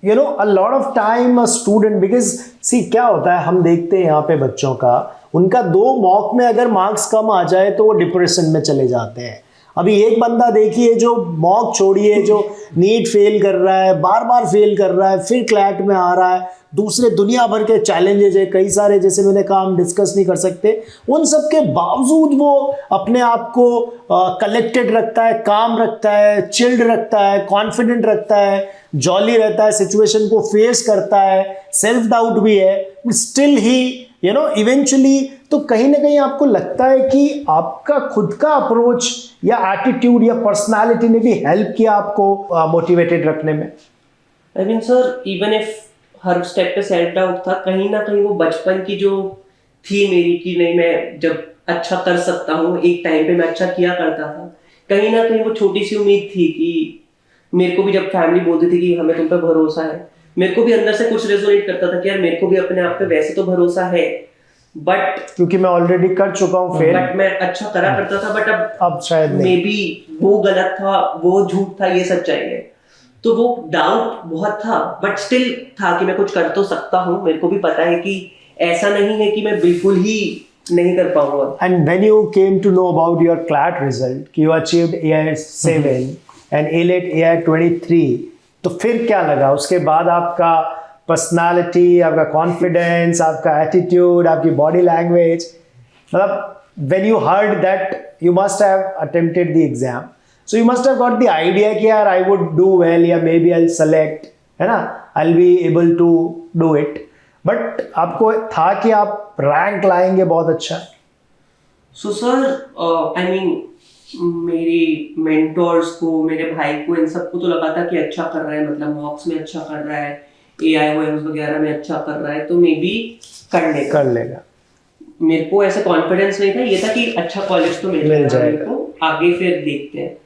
you know, a lot of time a student, because see, क्या होता है, हम देखते हैं यहाँ पे बच्चों का, उनका 2 मॉक में अगर मार्क्स कम आ जाए तो वो डिप्रेशन में चले जाते हैं। अभी एक बंदा देखिए जो मॉक छोड़िए, जो नीट फेल कर रहा है, बार बार फेल कर रहा है, फिर क्लैट में आ रहा है, दूसरे दुनिया भर के चैलेंजेस है कई सारे, जैसे मैंने कहा हम डिस्कस नहीं कर सकते, उन सब के बावजूद वो अपने आप को कलेक्टेड रखता है, काम रखता है, चिल्ड रखता है, कॉन्फिडेंट रखता है, जॉली रहता है, सिचुएशन को फेस करता है, सेल्फ डाउट भी है, still he you know eventually. तो कहीं ना कहीं आपको लगता है कि आपका खुद का अप्रोच या एटीट्यूड या पर्सनालिटी ने भी हेल्प किया आपको मोटिवेटेड रखने में? I mean sir, even if her step पे सेल्फ डाउट था, कहीं ना कहीं वो बचपन की जो थी मेरी कि नहीं मैं जब अच्छा कर सकता हूँ, एक टाइम पे मैं अच्छा किया करता था, कहीं ना कहीं वो छोटी सी उम्मीद थी कि मेरे को भी जब फैमिली बोलती थी कि हमें तुम पे भरोसा है, मेरे को भी अंदर से कुछ रेजोनेट करता था कि यार मेरे को भी अपने आप पे वैसे तो भरोसा है, बट क्योंकि मैं ऑलरेडी कर चुका हूँ फेल, बट मैं अच्छा करा करता था, बट अब शायद मे नहीं। बी वो गलत था, वो झूठ था, ये सच्चाई है। तो वो डाउट बहुत था, बट स्टिल था कि मैं कुछ कर तो सकता हूँ। मेरे को भी पता है कि ऐसा नहीं है कि मैं बिल्कुल ही नहीं कर पाऊंगा। And when you came to know about your CLAT result, कि you achieved AI7 and A-Late AI23, तो फिर क्या लगा? उसके बाद आपका पर्सनालिटी, आपका कॉन्फिडेंस, आपका एटीट्यूड, आपकी बॉडी लैंग्वेज, मतलब when you heard that you must have attempted the exam, so you must have got the idea कि यार I would do well या maybe I'll select, है ना, I'll be able to do it, but आपको था कि आप rank लाएंगे बहुत अच्छा। सो सर आई मीन मेरे मेंटोर्स को, मेरे भाई को, इन सबको तो लगा था कि अच्छा कर रहा है, मतलब मॉक्स में अच्छा कर रहा है, AIOMs वगैरह में अच्छा कर रहा है, तो मे बी कर लेगा। मेरे को ऐसा कॉन्फिडेंस नहीं था, ये था कि अच्छा कॉलेज तो मिल जाएगा मेरे को, आगे फिर देखते हैं।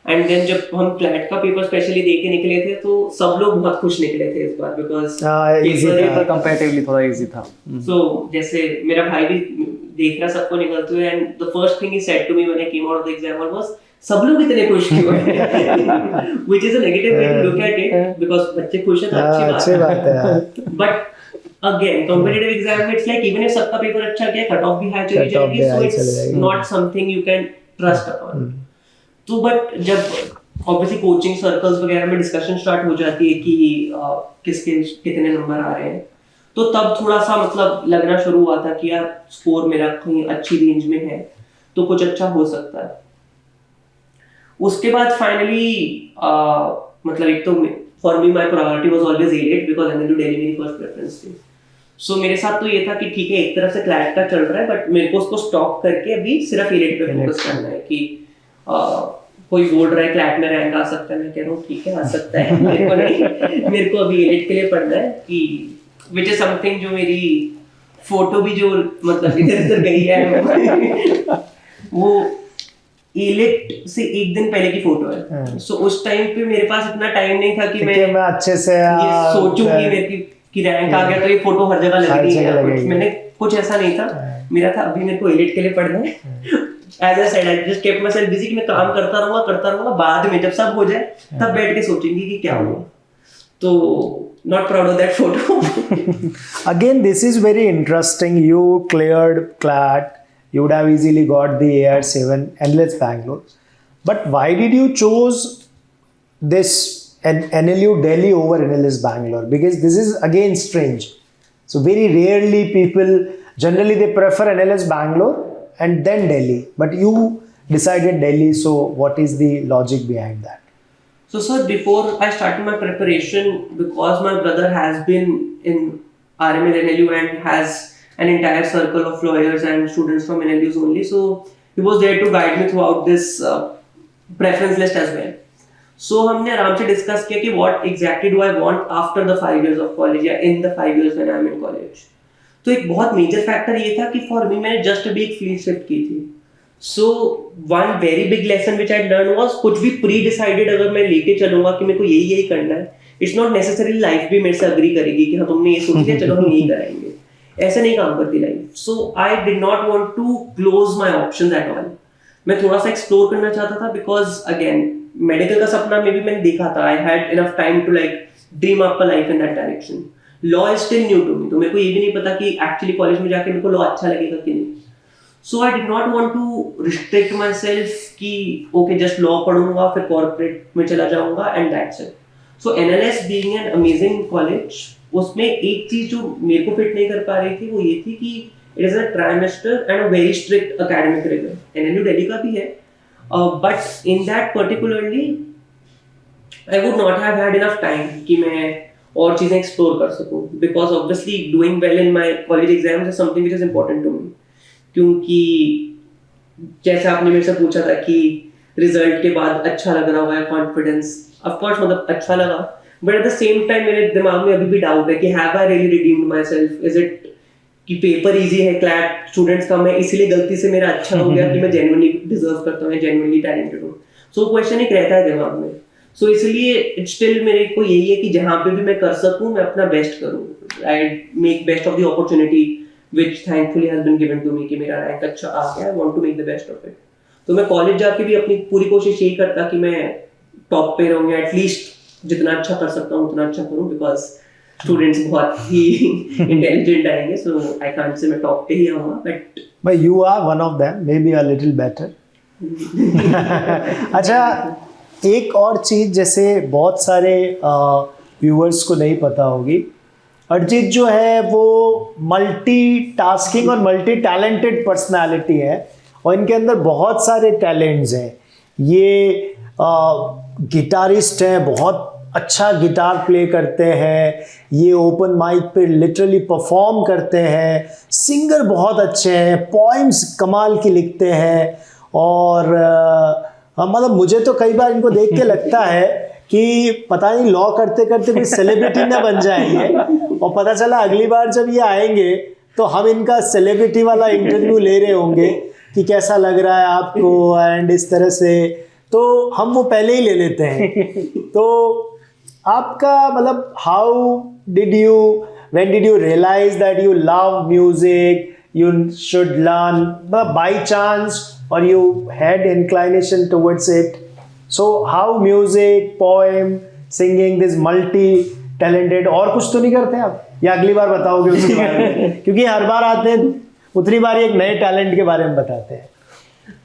एंड देन जब हम क्लैट का पेपर स्पेशली दे के निकले थे तो सब लोग बहुत खुश निकले थे इस बार, बिकॉज पेपर कंपैरेटिवली थोड़ा इजी था। सो जैसे मेरा भाई भी देख रहा सबको निकलते हुए, and the first thing he said to me when I came out of the exam was सब लोग इतने खुश क्यों हैं, which is a negative way to look at it, because बच्चे खुश हैं तो अच्छी बात है। बट अगेन कॉम्पिटिटिव एग्जाम में इट्स लाइक इवन इफ सबका पेपर अच्छा गया, कट ऑफ भी हाई चली जाएगी, so it's not something you can trust upon. तो बट जब ऑब्वियसली कोचिंग सर्कल्स वगैरह में डिस्कशन स्टार्ट हो जाती है कि किसके कितने नंबर आ रहे हैं, तो तब थोड़ा सा मतलब लगना शुरू हुआ था कि यार स्कोर मेरा कहीं अच्छी रेंज में है तो कुछ अच्छा हो सकता है। उसके बाद फाइनली मतलब एक तो for me my priority was always A-Late because NLU Delhi मेरी फर्स्ट प्रेफरेंस थी। सो मेरे साथ तो ये था कि ठीक है एक तरफ से क्लैट का चल रहा है, बट मेरे को उसको स्टॉप करके अभी सिर्फ A-Late पे फोकस करना है कि कोई बोल रहा है क्लैट में रैंक आ सकता है, मैं कह रहा हूँ ठीक है आ सकता है, मेरे को नहीं, मेरे को अभी A-Late के लिए पढ़ना है, कि विच इज समथिंग जो मेरी फोटो भी जो मतलब इधर उधर गई है वो A-Late से एक दिन पहले की फोटो है। सो उस टाइम पे मेरे पास इतना टाइम नहीं था कि मैं अच्छे से ये सोचूं कि मेरी की रैंक आ गया तो ये फोटो हर जगह लगेगी या कुछ, मैंने कुछ ऐसा नहीं था। मेरा था अभी मेरे को A-Late के लिए पढ़ना है। As I said I just kept myself busy कि मैं काम करता रहूंगा, बाद में जब सब हो जाए तब बैठ के सोचेंगे कि क्या हुआ। तो not proud of that photo. Again, this is very interesting. You cleared CLAT. You would have easily got the AR7 NLS Bangalore. But why did you choose this NLU Delhi over NLS Bangalore? Because this is again strange. So very rarely people, generally they prefer NLS Bangalore and then Delhi. But you decided Delhi. So what is the logic behind that? So sir, before I started my preparation, because my brother has been in RML NLU and has an entire circle of lawyers and students from NLUs only. So he was there to guide me throughout this preference list as well. So हमने आराम से discuss किया कि what exactly do I want after the 5 years of college या in the 5 years when I'm in college. तो एक बहुत major factor ये था कि फॉर मी मैंने जस्ट अभी एक फील्ड शिफ्ट की थी. So one very big lesson which I learn was कुछ भी प्री डिसाइडेड अगर मैं लेके चलूंगा कि मेरे को यही यही करना है, इट्स नॉट नेसेसरी लाइफ भी मेरे से अग्री करेगी कि हाँ तुमने ये सोच लिया चलो हम यही कराएंगे. ऐसा नहीं काम करती life. So I did not want to close my options at all. मैं थोड़ा सा एक्सप्लोर करना चाहता था बिकॉज अगेन मेडिकल का सपना में भी मैंने देखा था. I had enough time to like dream up a life in that direction. Law is still new to me, तो मेरे को ये भी नहीं पता कि एक्चुअली कॉलेज में जाके मेरे को लॉ अच्छा लगेगा कि नहीं. So I did not want to restrict myself कि ओके जस्ट लॉ पढ़ूंगा फिर कॉर्पोरेट में चला जाऊंगा and that's it. So NLS being an amazing college, उसमें एक चीज जो मेरे को फिट नहीं कर पा रही थी वो ये थी कि it is a trimester and a very strict academic rigour. NLU Delhi का भी है, but in that particularly I would not have had enough time कि मैं और चीजें एक्सप्लोर कर सकूं because obviously doing well in my college exams is something which is important to me. क्योंकि जैसे आपने मेरे से पूछा था कि रिजल्ट के बाद अच्छा लग रहा हुआ है कॉन्फिडेंस, ऑफ कोर्स मतलब अच्छा लगा, but at the same time मेरे दिमाग में अभी भी डाउट है कि have I really redeemed my self. Is it कि पेपर इजी है, क्लैट स्टूडेंट्स कम है, इसीलिए गलती से मेरा अच्छा हो गया कि मैं जेन्युइनली डिजर्व करता हूँ, जेन्युइनली टैलेंटेड हूँ. सो क्वेश्चन एक रहता है दिमाग में. सो इसलिए इट स्टिल मेरे को यही है कि जहाँ पे भी मैं कर सकूँ मैं अपना बेस्ट करूँ. I make best of the opportunity which thankfully has been given to me कि मेरा रैंक अच्छा आ गया. I want to make the best of it. तो मैं कॉलेज जाके भी अपनी पूरी कोशिश यही करता कि मैं टॉप पे रहूँ या एटलीस्ट जितना अच्छा कर सकता हूँ उतना अच्छा करूँ बिकॉज स्टूडेंट्स बहुत ही इंटेलिजेंट आएंगे. सो आई कांट से मैं टॉप पे ही आऊँगा but you are one of them, maybe a little better. अच्छा, एक और चीज़ जैसे बहुत सारे व्यूअर्स को नहीं पता होगी, अरिजीत जो है वो मल्टी टास्किंग और मल्टी टैलेंटेड पर्सनालिटी है और इनके अंदर बहुत सारे टैलेंट्स हैं. ये गिटारिस्ट हैं, बहुत अच्छा गिटार प्ले करते हैं, ये ओपन माइक पे लिटरली परफॉर्म करते हैं, सिंगर बहुत अच्छे हैं, पोइम्स कमाल की लिखते हैं और मतलब मुझे तो कई बार इनको देख के लगता है कि पता नहीं लॉ करते करते कोई सेलिब्रिटी ना बन जाएंगे और पता चला अगली बार जब ये आएंगे तो हम इनका सेलिब्रिटी वाला इंटरव्यू ले रहे होंगे कि कैसा लग रहा है आपको एंड इस तरह से, तो हम वो पहले ही ले लेते हैं. तो आपका मतलब when did you realize that you love music, you should learn by chance or you had inclination towards it? So how music, poem, singing, this multi-talented, और कुछ तो नहीं करते आप या अगली बार बताओगे उसके बारे में? क्योंकि हर बार आते हैं उतनी बार एक नए टैलेंट के बारे में बताते हैं.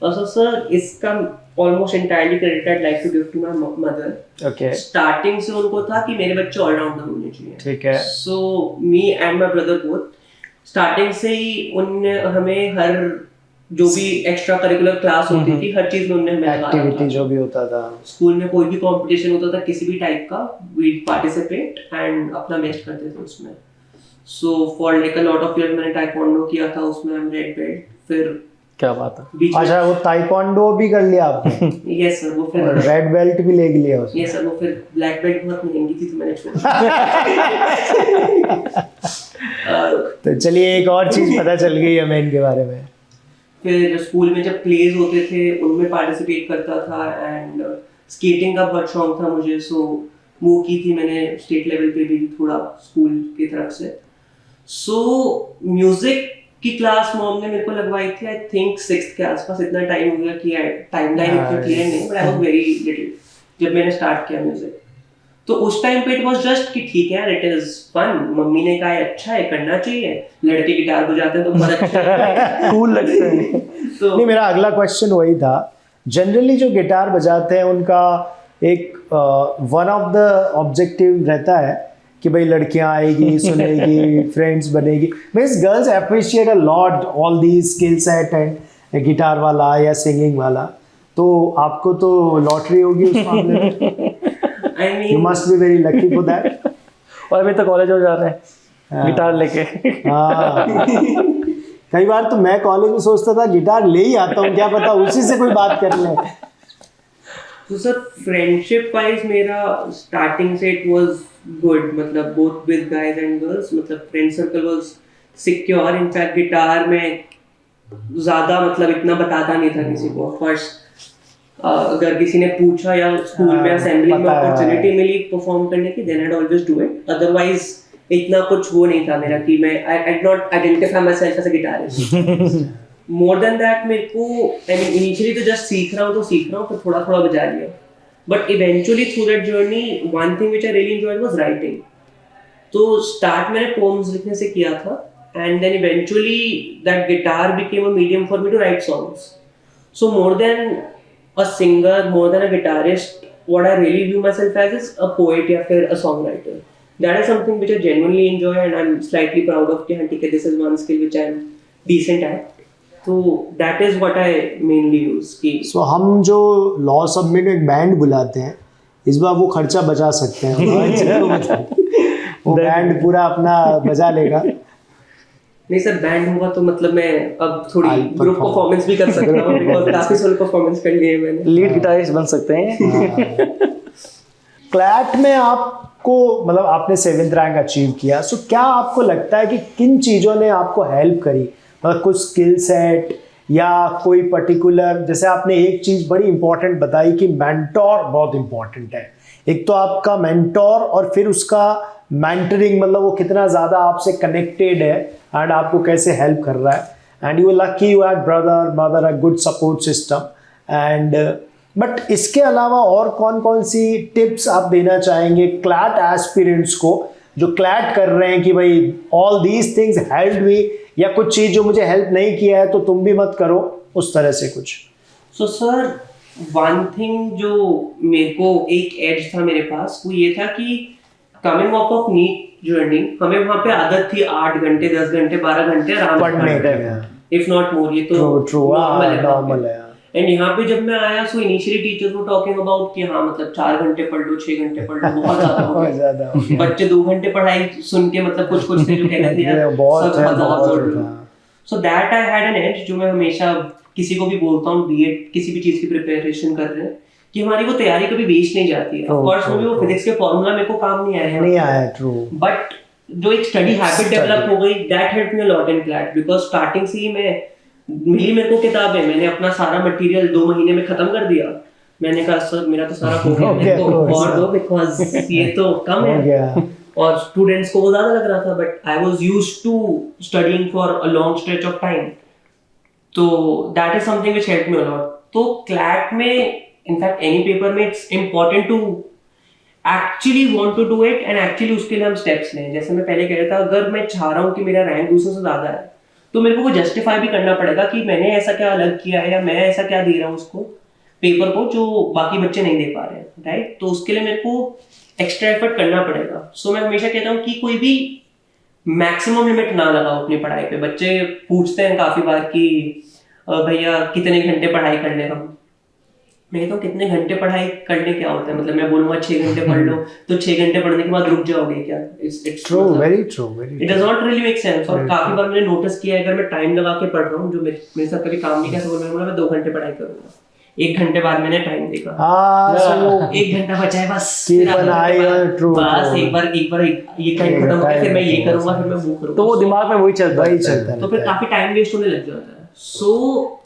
So sir, इसका almost entirely credit I'd like to give to my mother. Okay. Starting से उनको था कि मेरे बच्चे ऑलराउंडर होने चाहिए. ठीक है. So me and my brother both, starting से ही उनने हमें हर जो भी एक्स्ट्रा करिकुलर क्लास होती थी हर चीज में उन्होंने हमें एक्टिविटी जो भी होता था स्कूल में, कोई भी कंपटीशन होता था किसी भी टाइप का, वी पार्टिसिपेट एंड अपना बेस्ट करते थे उसमें. So for like a lot of years मैंने ताइक्वांडो किया था, उसमें हम रेड बेल्ट. फिर क्या बात है. अच्छा, वो ताइक्वांडो भी कर लिया आपने? Yes sir. वो फिर रेड बेल्ट भी ले लिया उसने? Yes sir. वो फिर ब्लैक बेल्ट बहुत महंगी थी तो मैंने छोड़. तो चलिए एक और चीज पता चल गई हमें इनके बारे में. फिर स्कूल में जब प्लेज होते थे उनमें पार्टिसिपेट करता था एंड स्केटिंग का बहुत शौक था मुझे. सो मूव की थी मैंने स्टेट लेवल पे भी थोड़ा स्कूल की तरफ से. सो म्यूजिक की क्लास मॉम ने मेरे को लगवाई थी आई थिंक 6th के आसपास. इतना टाइम हो गया कि टाइमलाइन इतना क्लियर नहीं, but I was very little जब मैंने स्टार्ट किया म्यूजिक. तो उस टाइम पे इट वाज जस्ट कि ठीक है यार, इट इज फन. मम्मी ने कहा अच्छा है, करना चाहिए, लड़के गिटार बजाते हैं तो बहुत अच्छा है, कूल लगता है. तो नहीं, मेरा अगला क्वेश्चन वही था. जनरली जो गिटार बजाते हैं उनका एक वन ऑफ द ऑब्जेक्टिव रहता है कि भाई लड़कियां आएगी, सुनेगी, फ्रेंड्स बनेगी. Means girls appreciate a lot all the skill set and guitar वाला या सिंगिंग वाला. तो आपको तो लॉटरी होगी उस मामले में. I mean, You must be very lucky for that. और अभी तो कॉलेज हो जा रहा है. गिटार लेके। हाँ कई बार तो मैं कॉलेज में सोचता था गिटार ले ही आता हूँ, क्या पता उसी से कोई बात कर ले। तो सर फ्रेंडशिप वाइज मेरा स्टार्टिंग से इट वाज गुड, मतलब both with guys and girls, मतलब friend circle was secure. In fact guitar में ज़्यादा मतलब इतना बताता नहीं था किसी को। फर्स्ट अगर किसी ने पूछा या स्कूल में असेंबली में अपॉर्चुनिटी मिली परफॉर्म करने की, then I always do it. Otherwise इतना कुछ वो नहीं था मेरा कि मैं I did not identify myself as a guitarist. More than that मेरे को आई मीन इनिशियली तो जस्ट सीख रहा हूँ फिर थोड़ा थोड़ा बजा लिया। But eventually through that journey one thing which I really enjoyed was writing. तो स्टार्ट मैंने पोम्स लिखने से किया था, and then eventually that guitar became a medium for me to write songs. So more than a singer, more than a guitarist, what I really view myself as is a poet या फिर a songwriter. That is something which I genuinely enjoy and I'm slightly proud of कि हाँ ठीक है, this is one skill which I'm decent at. तो that is what I mainly use कि So हम जो लॉ सबमिट एक band बुलाते हैं, इस बार वो खर्चा बचा सकते हैं। वो बैंड पूरा अपना बजा लेगा। नहीं सर, बैंड होगा तो मतलब मैं अब थोड़ी ग्रुप परफॉर्मेंस भी कर सकता हूँ बिकॉज़ काफी सोलो परफॉर्मेंस कर लिए मैंने। लीड गिटारिस्ट बन सकते हैं। क्लैट में आपको मतलब आपने 7th रैंक अचीव किया, सो क्या आपको लगता है कि किन चीज़ों ने आपको हेल्प करी, मतलब कुछ स्किल सेट या कोई पर्टिकुलर, जैसे आपने एक चीज़ बड़ी इंपॉर्टेंट बताई कि मेंटोर बहुत इंपॉर्टेंट है। एक तो आपका मेंटोर और फिर उसका मेंटरिंग, मतलब वो कितना ज़्यादा आपसे कनेक्टेड है एंड आपको कैसे हेल्प कर रहा है। And you lucky you had brother mother a good support system and but इसके अलावा और कौन कौन सी टिप्स आप देना चाहेंगे क्लैट एस्पिरेंट्स को जो क्लैट कर रहे हैं कि भाई all these things help me, या कुछ चीज़ जो मुझे हेल्प नहीं किया है तो तुम भी मत करो, उस तरह से कुछ। सो सर वन थिंग जो मेरे को एक एज था मेरे पास, वो ये था कि coming off of NEET journey हमें वहाँ पे आदत थी 8 घंटे 10 घंटे 12 घंटे आराम पढ़ने का, इफ नॉट मोर। ये तो नॉर्मल है। एंड यहाँ पे जब मैं आया so initially teachers were talking about कि हाँ मतलब 4 घंटे पढ़ लो 6 घंटे पढ़ लो, बहुत ज्यादा हो गया। बच्चे 2 घंटे पढ़ाई सुन के मतलब कुछ थे जो कहते थे यार बहुत ज्यादा। So that I had an edge जो मैं हमेशा किसी को भी बोलता हूँ बीएड किसी भी चीज की प्रिपरेशन कर रहे हैं कि हमारी वो तैयारी कभी वेस्ट नहीं जाती है। ऑफ कोर्स वो फिजिक्स के फार्मूला मेरे को काम नहीं आया ट्रू, बट जो एक स्टडी हैबिट डेवलप हो गई that help me a lot in CLAT because starting से ही मैं मिली मेरे को किताबें, मैंने अपना सारा मटेरियल 2 महीने में खत्म कर दिया। मैंने कहा सर मेरा तो सारा हो गया, मेरे को और दो बिकॉज ये तो कम है और स्टूडेंट्स को वो ज्यादा लग रहा था। But I was used to studying for a long stretch of time, तो that is something which help me a lot. तो क्लैट में इनफैक्ट एनी पेपर में it's important to actually want to do it and actually उसके लिए हम steps लें। जैसे मैं पहले कह रहा था, अगर मैं चाह रहा हूँ कि मेरा रैंक दूसरों से ज्यादा है तो मेरे को वो जस्टिफाई भी करना पड़ेगा कि मैंने ऐसा क्या अलग किया है या मैं ऐसा क्या दे रहा हूँ उसको पेपर को जो बाकी बच्चे नहीं दे पा रहे हैं, राइट। तो उसके लिए मेरे को एक्स्ट्रा एफर्ट करना पड़ेगा। सो मैं हमेशा कहता हूँ कि कोई भी मैक्सिमम लिमिट ना लगाओ अपनी पढ़ाई पे। बच्चे पूछते हैं काफी बार कि भैया कितने घंटे पढ़ाई कर ले हम, मैं कहता हूँ कितने घंटे पढ़ाई करने क्या होता है, मतलब मैं बोलूंगा 6 घंटे पढ़ लो तो 6 घंटे पढ़ने के बाद रुक जाओगे क्या? It's true, very true, it does not really make sense. और काफी बार मैंने नोटिस किया है अगर मैं टाइम लगा के पढ़ रहा हूँ जो मेरे साथ कभी काम नहीं किया, मैं 2 घंटे पढ़ाई करूंगा, 1 घंटे बाद मैंने टाइम देखा 1 घंटा बचा है बस एक बार ये टाइम खत्म हो गया, फिर मैं ये करूंगा, फिर मैं वो करूंगा, तो वो दिमाग में वही चलता है, तो फिर काफी टाइम वेस्ट होने लग जाता है। सो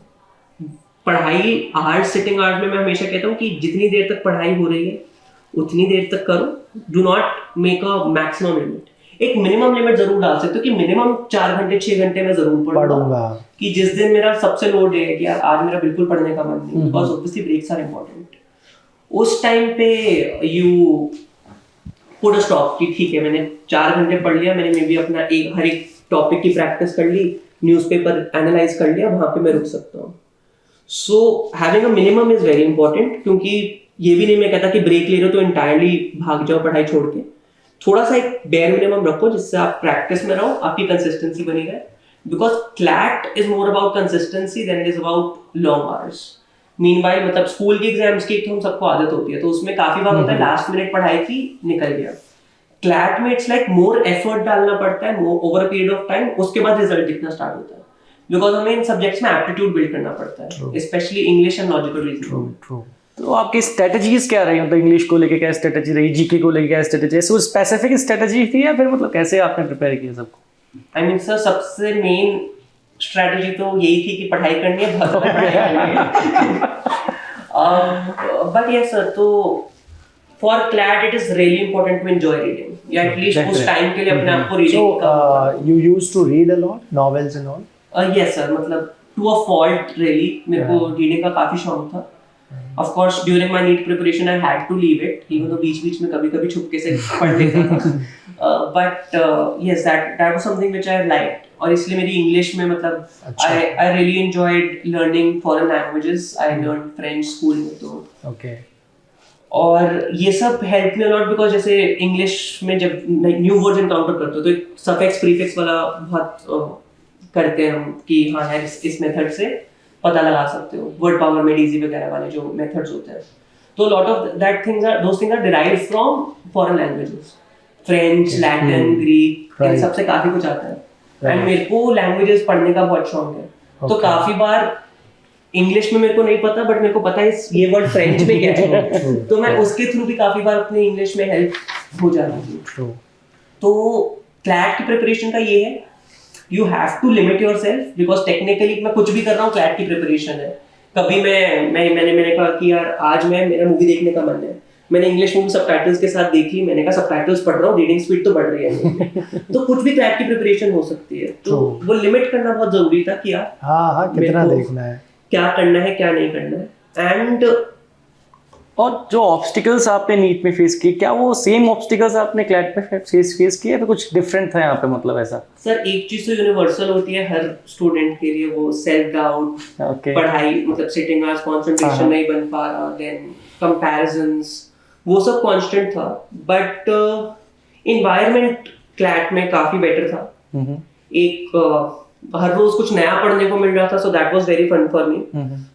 पढ़ाई आवर्स, सिटिंग आवर्स में मैं हमेशा कहता हूँ कि जितनी देर तक पढ़ाई हो रही है उतनी देर तक करो, do not make a maximum limit. एक मिनिमम लिमिट जरूर डाल सकते हो कि मिनिमम 4 घंटे 6 घंटे में जरूर पढ़ूंगा कि जिस दिन मेरा सबसे लो डे है कि यार आज मेरा बिल्कुल पढ़ने का मन नहीं, because obviously breaks are important, उस टाइम पे यू पुट अ स्टॉप कि ठीक है मैंने 4 घंटे पढ़ लिया, मैंने मे बी अपना हर एक टॉपिक की प्रैक्टिस कर ली, न्यूज़पेपर एनालाइज कर लिया, वहां पे मैं रुक सकता हूँ। So having a minimum is very important, क्योंकि ये भी नहीं मैं कहता कि ब्रेक ले रहे हो तो इंटायरली भाग जाओ पढ़ाई छोड़ के, थोड़ा सा एक बेयर मिनिमम रखो जिससे आप प्रैक्टिस में रहो, आपकी कंसिस्टेंसी बनी रहे, because CLAT is more about consistency than it is about long hours. Meanwhile मतलब स्कूल के एग्जाम्स की तो हम सबको आदत होती है, तो उसमें काफी बार होता है लास्ट मिनट पढ़ाई की निकल गया। क्लैट में इट्स लाइक मोर एफर्ट डालना पड़ता है more over a period of time, उसके बाद रिजल्ट दिखना स्टार्ट होता है, बिकॉज हमें इन सब्जेक्ट्स में एप्टीट्यूड बिल्ड करना पड़ता है, specially English and logical reasoning. तो आपकी स्ट्रेटजीज क्या रही, मतलब इंग्लिश को लेके क्या स्ट्रेटजी रही, जीके को लेके क्या स्ट्रेटजी, ऐसे स्पेसिफिक स्ट्रेटजी थी या फिर मतलब कैसे आपने प्रिपेयर किया सबको? आई मीन सर सबसे मेन स्ट्रेटजी तो यही थी कि पढ़ाई करनी है, बहुत ज़्यादा पढ़ाई करनी है। बट यस सर, तो for CLAT it is really important to enjoy reading, या एटलीस्ट उस टाइम के लिए अपने आप को रीडिंग का। You used to read a lot novels and all? Yes sir, मतलब टू अ फॉल्ट रियली, मेरे को रीडिंग का काफी शौक था। Of course, during my NEET preparation, I had to leave it, even though बीच में कभी छुपके से पढ़ लेता था। But yes, that was something which I liked, और इसलिए मेरी इंग्लिश में मतलब I really enjoyed learning foreign languages. I learned French school में तो। Okay. और ये सब helped me a lot because जैसे इंग्लिश में जब न्यू वर्ड्स एनकाउंटर करते हो तो एक सफिक्स प्रीफिक्स वाला बहुत करते हैं हम कि हाँ यार इस मेथड से पता लगा सकते हो, वर्ड पावर में डीजी वगैरह वाले जो मेथड्स होते हैं। तो lot of that things are those things are derived from foreign languages, French, Latin, Greek, इन सब से काफी कुछ आता है। एंड मेरे को लैंग्वेजेस पढ़ने का बहुत शौक है, तो काफी बार इंग्लिश में मेरे को नहीं पता बट मेरे को पता है ये वर्ड फ्रेंच में क्या है, तो मैं उसके थ्रू भी काफी बार अपनी इंग्लिश में हेल्प हो जाती थी। तो क्लैट की प्रिपरेशन का ये है, you have to limit yourself because technically मैं कुछ भी कर रहा हूँ क्लैट की प्रिपरेशन है। कभी मैंने कहा कि यार आज मेरा मूवी देखने का मन है, मैंने इंग्लिश मूवी सबटाइटल्स के साथ देखी, मैंने कहा सबटाइटल्स पढ़ रहा हूँ, रीडिंग स्पीड तो बढ़ रही है तो कुछ भी क्लैट की प्रिपरेशन हो सकती है, तो वो लिमिट करना बहुत जरूरी था कि यार हाँ कितना देखना है, क्या करना है क्या नहीं करना है। एंड और जो ऑब्स्टिकल्स आपने नीट में फेस किए, क्या वो सेम ऑब्स्टिकल्स आपने क्लैट में फेस किए या फिर कुछ डिफरेंट था यहाँ पे, मतलब ऐसा? सर एक चीज तो यूनिवर्सल होती है हर स्टूडेंट के लिए, वो सेल्फ डाउट, पढ़ाई मतलब सिटिंग आवर्स, कंसंट्रेशन नहीं बन पा रहा, देन कंपैरिजंस, वो सब कांस्टेंट था। बट एनवायरनमेंट क्लैट में काफी बेटर था। एक हर रोज कुछ नया पढ़ने को मिल रहा था, so that was very fun for me,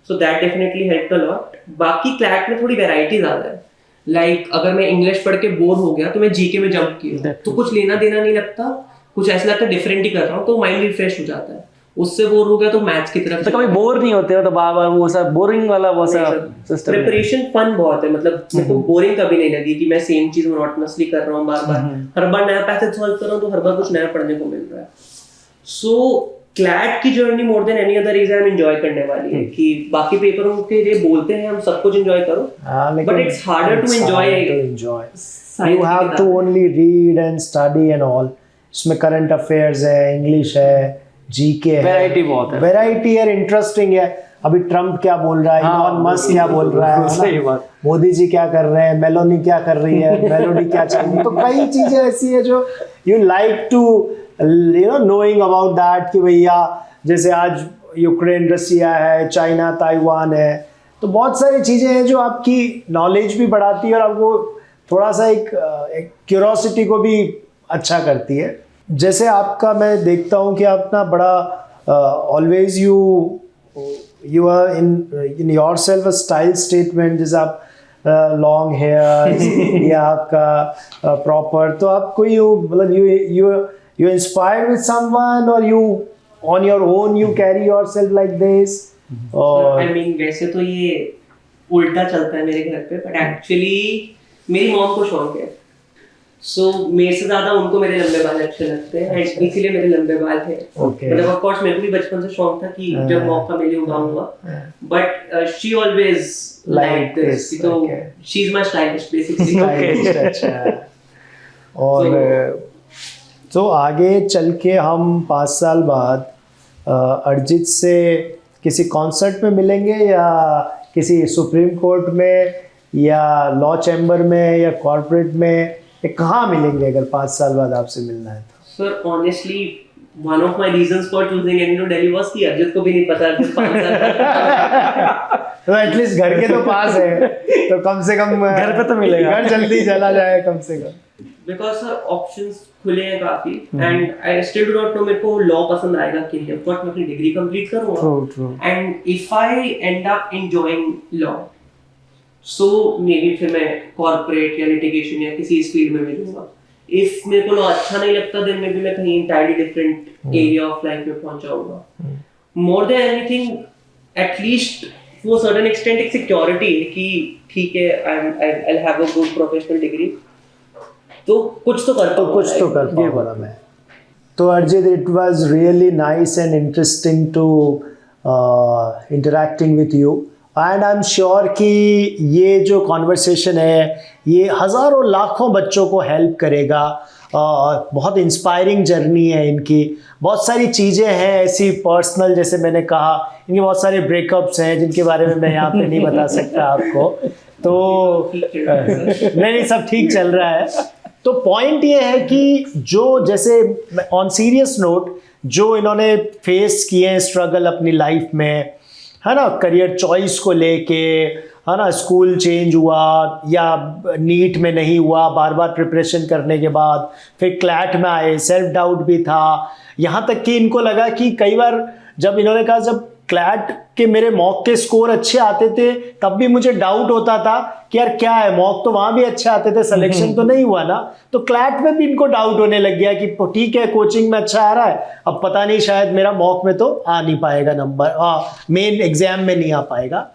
so that definitely helped a lot. बाकी क्लैट में थोड़ी वैरायटी ज्यादा है, लाइक अगर मैं इंग्लिश पढ़ के बोर हो गया तो मैं जीके में जंप किया, तो कुछ लेना देना नहीं लगता, कुछ ऐसा लगता है डिफरेंट ही कर रहा हूँ, तो माइंड रिफ्रेश हो जाता है। उससे बोर हो गया तो मैथ्स की तरफ। तो कभी बोर नहीं होते हो तो बार बार वो सब बोरिंग वाला वो सब सिस्टम? प्रिपरेशन फन बहुत है, मतलब मेरे को बोरिंग कभी नहीं लगी कि मैं सेम चीज मोनोटोनसली कर रहा हूँ बार बार, हर बार नया पैसेज सॉल्व कर रहा हूँ तो हर बार कुछ नया पढ़ने को मिल रहा है। सो क्लैट की journey more than any other exam enjoy करने वाली है, कि बाकी पेपरों के लिए बोलते हैं हम सब कुछ एंजॉय करो, but it's harder to enjoy. You have to only read and study and all. इसमें करंट अफेयर्स है, इंग्लिश है, जीके है, वैरायटी बहुत है, वैरायटी है, इंटरेस्टिंग है। अभी ट्रम्प क्या बोल रहा है, इलॉन मस्क क्या बोल रहा है, सही बात, मोदी जी क्या कर रहे हैं, मेलोनी क्या कर रही है, मेलोडी क्या चल रही है, तो कई चीजें ऐसी है जो you like to knowing about that, कि भैया जैसे आज यूक्रेन रसिया है, चाइना ताइवान है, तो बहुत सारी चीज़ें हैं जो आपकी नॉलेज भी बढ़ाती है और आपको थोड़ा सा एक क्यूरोसिटी को भी अच्छा करती है। जैसे आपका मैं देखता हूँ कि आप ना बड़ा always you are in yourself a style statement, जैसे आप लॉन्ग हेयर या आपका प्रॉपर, तो आप कोई मतलब you inspired with someone or you on your own you carry yourself like this? I mean वैसे तो ये उल्टा चलता है मेरे घर पे, बट एक्चुअली मेरी मॉम को शौक है, सो मेरे से ज्यादा उनको मेरे लंबे बाल अच्छे लगते हैं, इसीलिए मेरे लंबे बाल हैं। मतलब ऑफ कोर्स मेरे को भी बचपन से शौक था कि जब मौका मिले उगाऊंगा, but she always like this, तो she is my stylist basically. अच्छा, और तो आगे चल के हम 5 साल बाद अरिजीत से किसी कॉन्सर्ट में मिलेंगे या किसी सुप्रीम कोर्ट में या लॉ चैम्बर में या कॉर्पोरेट में, कहाँ मिलेंगे अगर 5 साल बाद आपसे मिलना है तो? Sir honestly one of my reasons for choosing NU Delhi was कि अरिजीत को भी नहीं पता कि 5 साल तो एटलीस्ट घर के तो पास है, तो कम से कम घर पे तो मिलेगा, घर जल्दी चला जाए कम से कम। बिकॉज सर ऑप्शंस खुले हैं काफी, and I still do not know मेरे को लॉ पसंद आएगा कि नहीं। ऑफ कोर्स मैं अपनी डिग्री कंप्लीट करूंगा, and if I and up enjoying law, so may be फिर मैं कॉर्पोरेट या लिटिगेशन या किसी इस फील्ड में मिलूंगा। इफ मेरे को अच्छा नहीं लगता देन मे बी मैं कहीं entirely different area of life में पहुंच जाऊंगा. More than anything, at least वो certain extent एक security है कि ठीक है I'll have a good professional degree. तो कुछ तो कर पाऊंगा मैं. तो अर्जित, it was really nice and interesting to interacting with you. And I am sure कि ये जो कॉन्वर्सेशन है ये हज़ारों लाखों बच्चों को हेल्प करेगा. बहुत इंस्पायरिंग जर्नी है इनकी. बहुत सारी चीज़ें हैं ऐसी पर्सनल, जैसे मैंने कहा इनके बहुत सारे ब्रेकअप्स हैं जिनके बारे में मैं यहाँ पे नहीं बता सकता आपको. तो नहीं, सब ठीक चल रहा है. तो पॉइंट ये है कि जो जैसे ऑन सीरियस नोट जो इन्होंने फेस किए हैं स्ट्रगल अपनी लाइफ में, है ना, करियर चॉइस को लेके, है ना, स्कूल चेंज हुआ या नीट में नहीं हुआ, बार बार प्रिपरेशन करने के बाद फिर क्लैट में आए, सेल्फ डाउट भी था. यहाँ तक कि इनको लगा कि कई बार जब इन्होंने कहा जब क्लैट के मेरे मॉक के स्कोर अच्छे आते थे तब भी मुझे डाउट होता था कि यार क्या है, मॉक तो वहाँ भी अच्छे आते थे, सिलेक्शन तो नहीं हुआ ना. तो क्लैट में भी इनको डाउट होने लग गया कि ठीक है कोचिंग में अच्छा आ रहा है, अब पता नहीं शायद मेरा मॉक में तो आ नहीं पाएगा नंबर, मेन एग्जाम में नहीं आ पाएगा.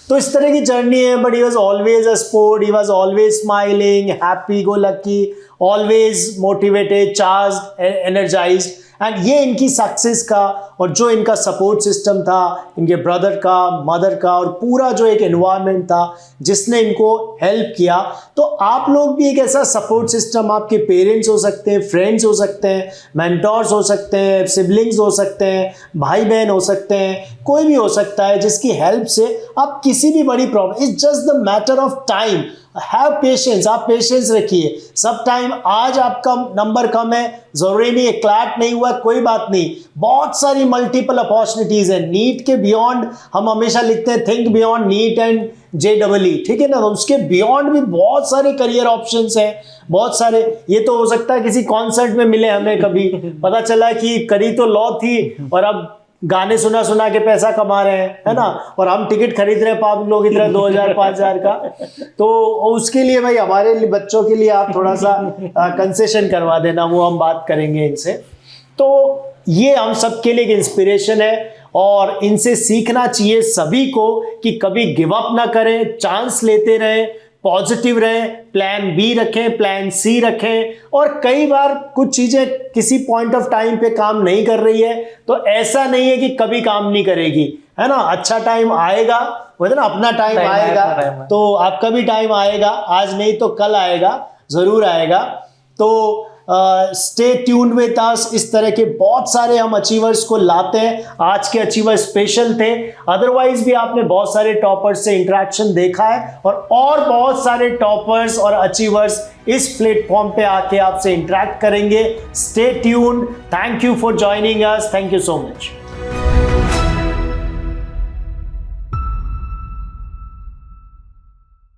तो इस तरह की जर्नी है. But he was always a sport, he was always smiling, happy go lucky, always motivated, charged, energised. And ये इनकी सक्सेस का और जो इनका सपोर्ट सिस्टम था, इनके ब्रदर का, मदर का, और पूरा जो एक एनवायरनमेंट था जिसने इनको हेल्प किया. तो आप लोग भी एक ऐसा सपोर्ट सिस्टम, आपके पेरेंट्स हो सकते हैं, फ्रेंड्स हो सकते हैं, मेंटर्स हो सकते हैं, सिबलिंग्स हो सकते हैं, भाई बहन हो सकते हैं, कोई भी हो सकता है जिसकी हेल्प से आप किसी भी बड़ी problem, it's just the matter of time. Have patience, आप पेशेंस रखिए. सब टाइम, आज आपका नंबर कम है, जरूरी नहीं है क्लैट नहीं हुआ, कोई बात नहीं, बहुत सारी मल्टीपल अपॉर्चुनिटीज है. नीट के बियॉन्ड हम हमेशा लिखते हैं think beyond neat and JEE, ठीक है ना. तो उसके बियॉन्ड भी बहुत सारे करियर ऑप्शंस हैं, बहुत सारे. ये तो हो सकता है किसी कॉन्सर्ट में मिले हमें, कभी पता चला कि करी तो लॉ थी और अब गाने सुना सुना के पैसा कमा रहे हैं, है ना, और हम टिकट खरीद रहे हैं 5 लोग की तरह 2000-5000 का. तो उसके लिए भाई हमारे बच्चों के लिए आप थोड़ा सा कंसेशन करवा देना, वो हम बात करेंगे इनसे. तो ये हम सबके लिए एक इंस्पिरेशन है और इनसे सीखना चाहिए सभी को कि कभी गिव अप ना करें, चांस लेते रहें, पॉजिटिव रहें, प्लान बी रखें, प्लान सी रखें. और कई बार कुछ चीज़ें किसी पॉइंट ऑफ टाइम पे काम नहीं कर रही है तो ऐसा नहीं है कि कभी काम नहीं करेगी, है ना. अच्छा टाइम आएगा, बोलते ना अपना टाइम आएगा, तो आपका भी टाइम आएगा, आज नहीं तो कल आएगा, ज़रूर आएगा. तो स्टे ट्यून्ड विद अस. इस तरह के बहुत सारे हम अचीवर्स को लाते हैं. आज के अचीवर स्पेशल थे, अदरवाइज भी आपने बहुत सारे टॉपर्स से इंटरेक्शन देखा है और बहुत सारे टॉपर्स और अचीवर्स इस प्लेटफॉर्म पे आके आपसे इंटरेक्ट करेंगे. Stay tuned. Thank you for joining us. Thank you so much.